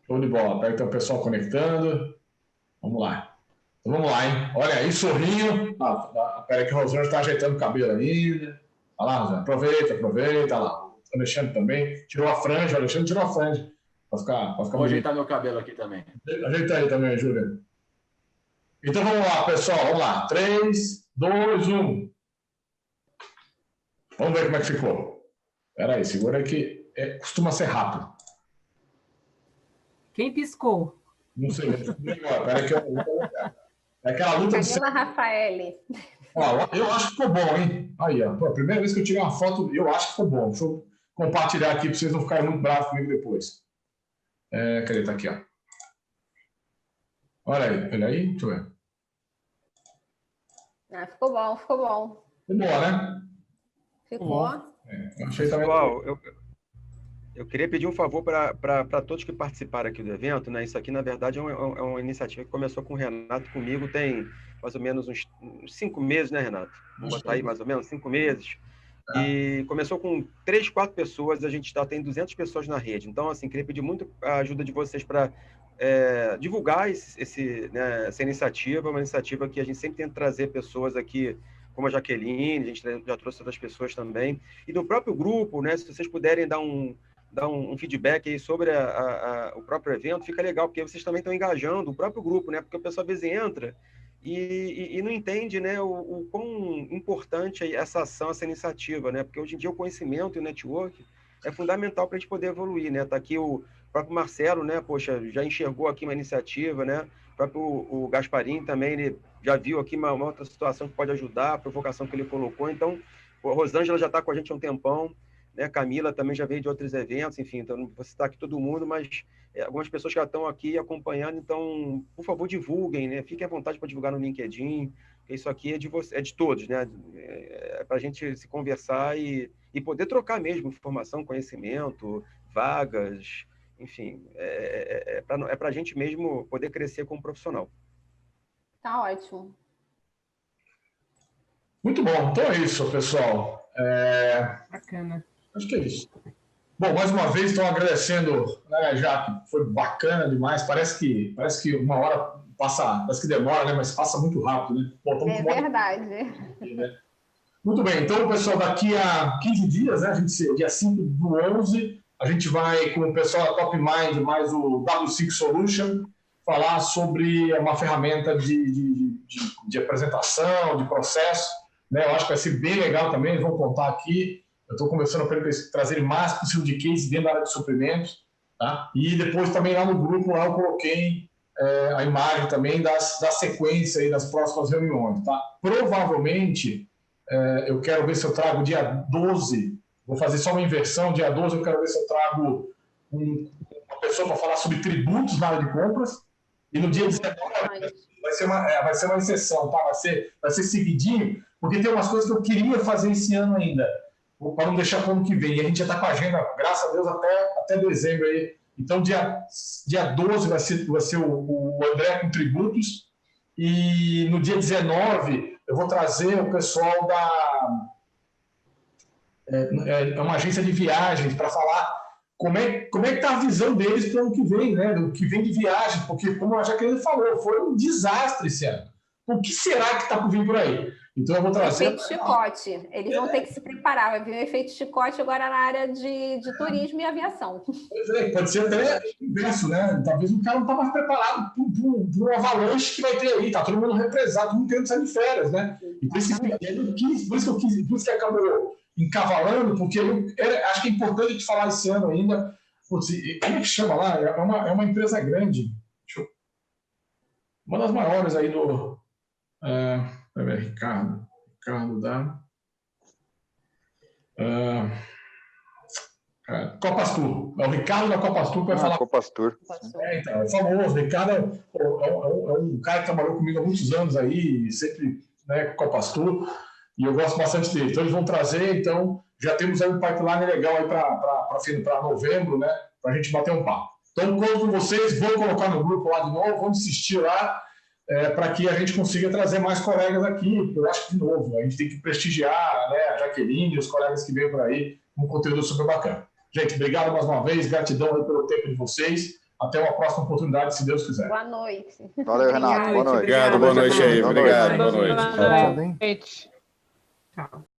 Show de bola. Pega então o pessoal conectando. Vamos lá. Então, vamos lá, hein? Olha aí, sorrinho. Peraí que o Rosângela está ajeitando o cabelo ainda. Olha lá, Rosângela. Aproveita. Olha lá. O Alexandre também. Tirou a franja. O Alexandre tirou a franja. Para ficar Vou ajeitar meu cabelo aqui também. Ajeita aí também, Júlia. Então, vamos lá, pessoal. Vamos lá. 3, 2, 1. Vamos ver como é que ficou. Espera aí, segura aí que costuma ser rápido. Quem piscou? Não sei. Espera aí que eu... É aquela luta de... Camila Rafaele. Eu acho que ficou bom, hein? Aí, ó. Pô, a primeira vez que eu tirei uma foto, eu acho que ficou bom. Deixa eu compartilhar aqui para vocês não ficarem muito bravos comigo depois. Cadê? Tá aqui, ó. Olha aí. Deixa eu ver. Ficou bom. Ficou bom, né? Ficou. Pessoal, eu queria pedir um favor para todos que participaram aqui do evento, né? Isso aqui, na verdade, é uma iniciativa que começou com o Renato, comigo, tem mais ou menos uns 5 meses, né, Renato? Vamos botar aí mais ou menos 5 meses. E começou com 3, 4 pessoas, a gente tem 200 pessoas na rede. Então, assim, queria pedir muito a ajuda de vocês para divulgar essa iniciativa, uma iniciativa que a gente sempre tenta trazer pessoas aqui, como a Jaqueline, a gente já trouxe outras pessoas também. E do próprio grupo, né, se vocês puderem dar um feedback aí sobre o próprio evento, fica legal, porque vocês também estão engajando o próprio grupo, né? Porque o pessoal às vezes entra e não entende, né, o quão importante é essa ação, essa iniciativa, né? Porque hoje em dia o conhecimento e o network é fundamental para a gente poder evoluir, né? Tá aqui o próprio Marcelo, né? Poxa, já enxergou aqui uma iniciativa, né? O próprio o Gasparim também, ele já viu aqui uma outra situação que pode ajudar, a provocação que ele colocou. Então, a Rosângela já está com a gente há um tempão, né? Camila também já veio de outros eventos, enfim, então não vou citar aqui todo mundo, mas algumas pessoas já estão aqui acompanhando, então, por favor, divulguem, né? Fiquem à vontade para divulgar no LinkedIn, porque isso aqui é de todos, né? É para a gente se conversar e poder trocar mesmo informação, conhecimento, vagas, enfim, é para a gente mesmo poder crescer como profissional. Tá ótimo. Muito bom. Então é isso, pessoal. Bacana. Acho que é isso. Bom, mais uma vez, estou agradecendo, né, Jaque, foi bacana demais. Parece que uma hora passa, parece que demora, né, mas passa muito rápido, né? Bom, É verdade. Muito bem, então, pessoal, daqui a 15 dias, né, dia 5/11, a gente vai, com o pessoal da Top Mind, mais o W5 Solution, falar sobre uma ferramenta de apresentação, de processo, né? Eu acho que vai ser bem legal também, eles vão contar aqui. Eu estou conversando para eles trazerem o máximo possível de case dentro da área de suprimentos, tá? E depois também lá no grupo, lá eu coloquei a imagem também da sequência aí das próximas reuniões, tá? Provavelmente, eu quero ver se eu trago dia 12, vou fazer só uma inversão, dia 12 eu quero ver se eu trago uma pessoa para falar sobre tributos na área de compras, e no dia 19 vai ser uma exceção, tá? Vai ser seguidinho, porque tem umas coisas que eu queria fazer esse ano ainda, para não deixar para o ano que vem, e a gente já está com a agenda, graças a Deus, até dezembro aí. Então, dia 12 vai ser o André com tributos, e no dia 19 eu vou trazer o pessoal uma agência de viagens para falar como é que está a visão deles para o ano que vem, né? O que vem de viagem, porque, como a Jaqueline falou, foi um desastre esse ano. O que será que está por vir por aí? Então, eu vou trazer... Efeito chicote. Eles vão ter que se preparar. Vai vir um efeito chicote agora na área de turismo e aviação. Pois é, pode ser até inverso, né? Talvez o cara não estava preparado para um avalanche que vai ter aí. Está todo mundo represado, todo mundo querendo sair de férias, né? E por isso que acabou encavalando, porque acho que é importante a gente falar esse ano ainda. Putz, como é que chama lá? É uma empresa grande. Uma das maiores aí do... Ricardo da... Copastur. É o Ricardo da Copastur que vai falar. Copastur. Então, é famoso. O Ricardo é um cara que trabalhou comigo há muitos anos aí, sempre, né, com Copastur, e eu gosto bastante dele. Então, eles vão trazer, então, já temos aí um pipeline legal aí para novembro, né, para a gente bater um papo. Então, conto com vocês, vou colocar no grupo lá de novo, vamos insistir lá, para que a gente consiga trazer mais colegas aqui. Eu acho que, de novo, a gente tem que prestigiar, né, a Jaqueline e os colegas que vêm por aí, um conteúdo super bacana. Gente, obrigado mais uma vez, gratidão aí pelo tempo de vocês. Até uma próxima oportunidade, se Deus quiser. Boa noite. Valeu, Renato. Boa noite. Obrigado, boa noite aí. Obrigado, boa noite. Obrigado, hein? Tchau.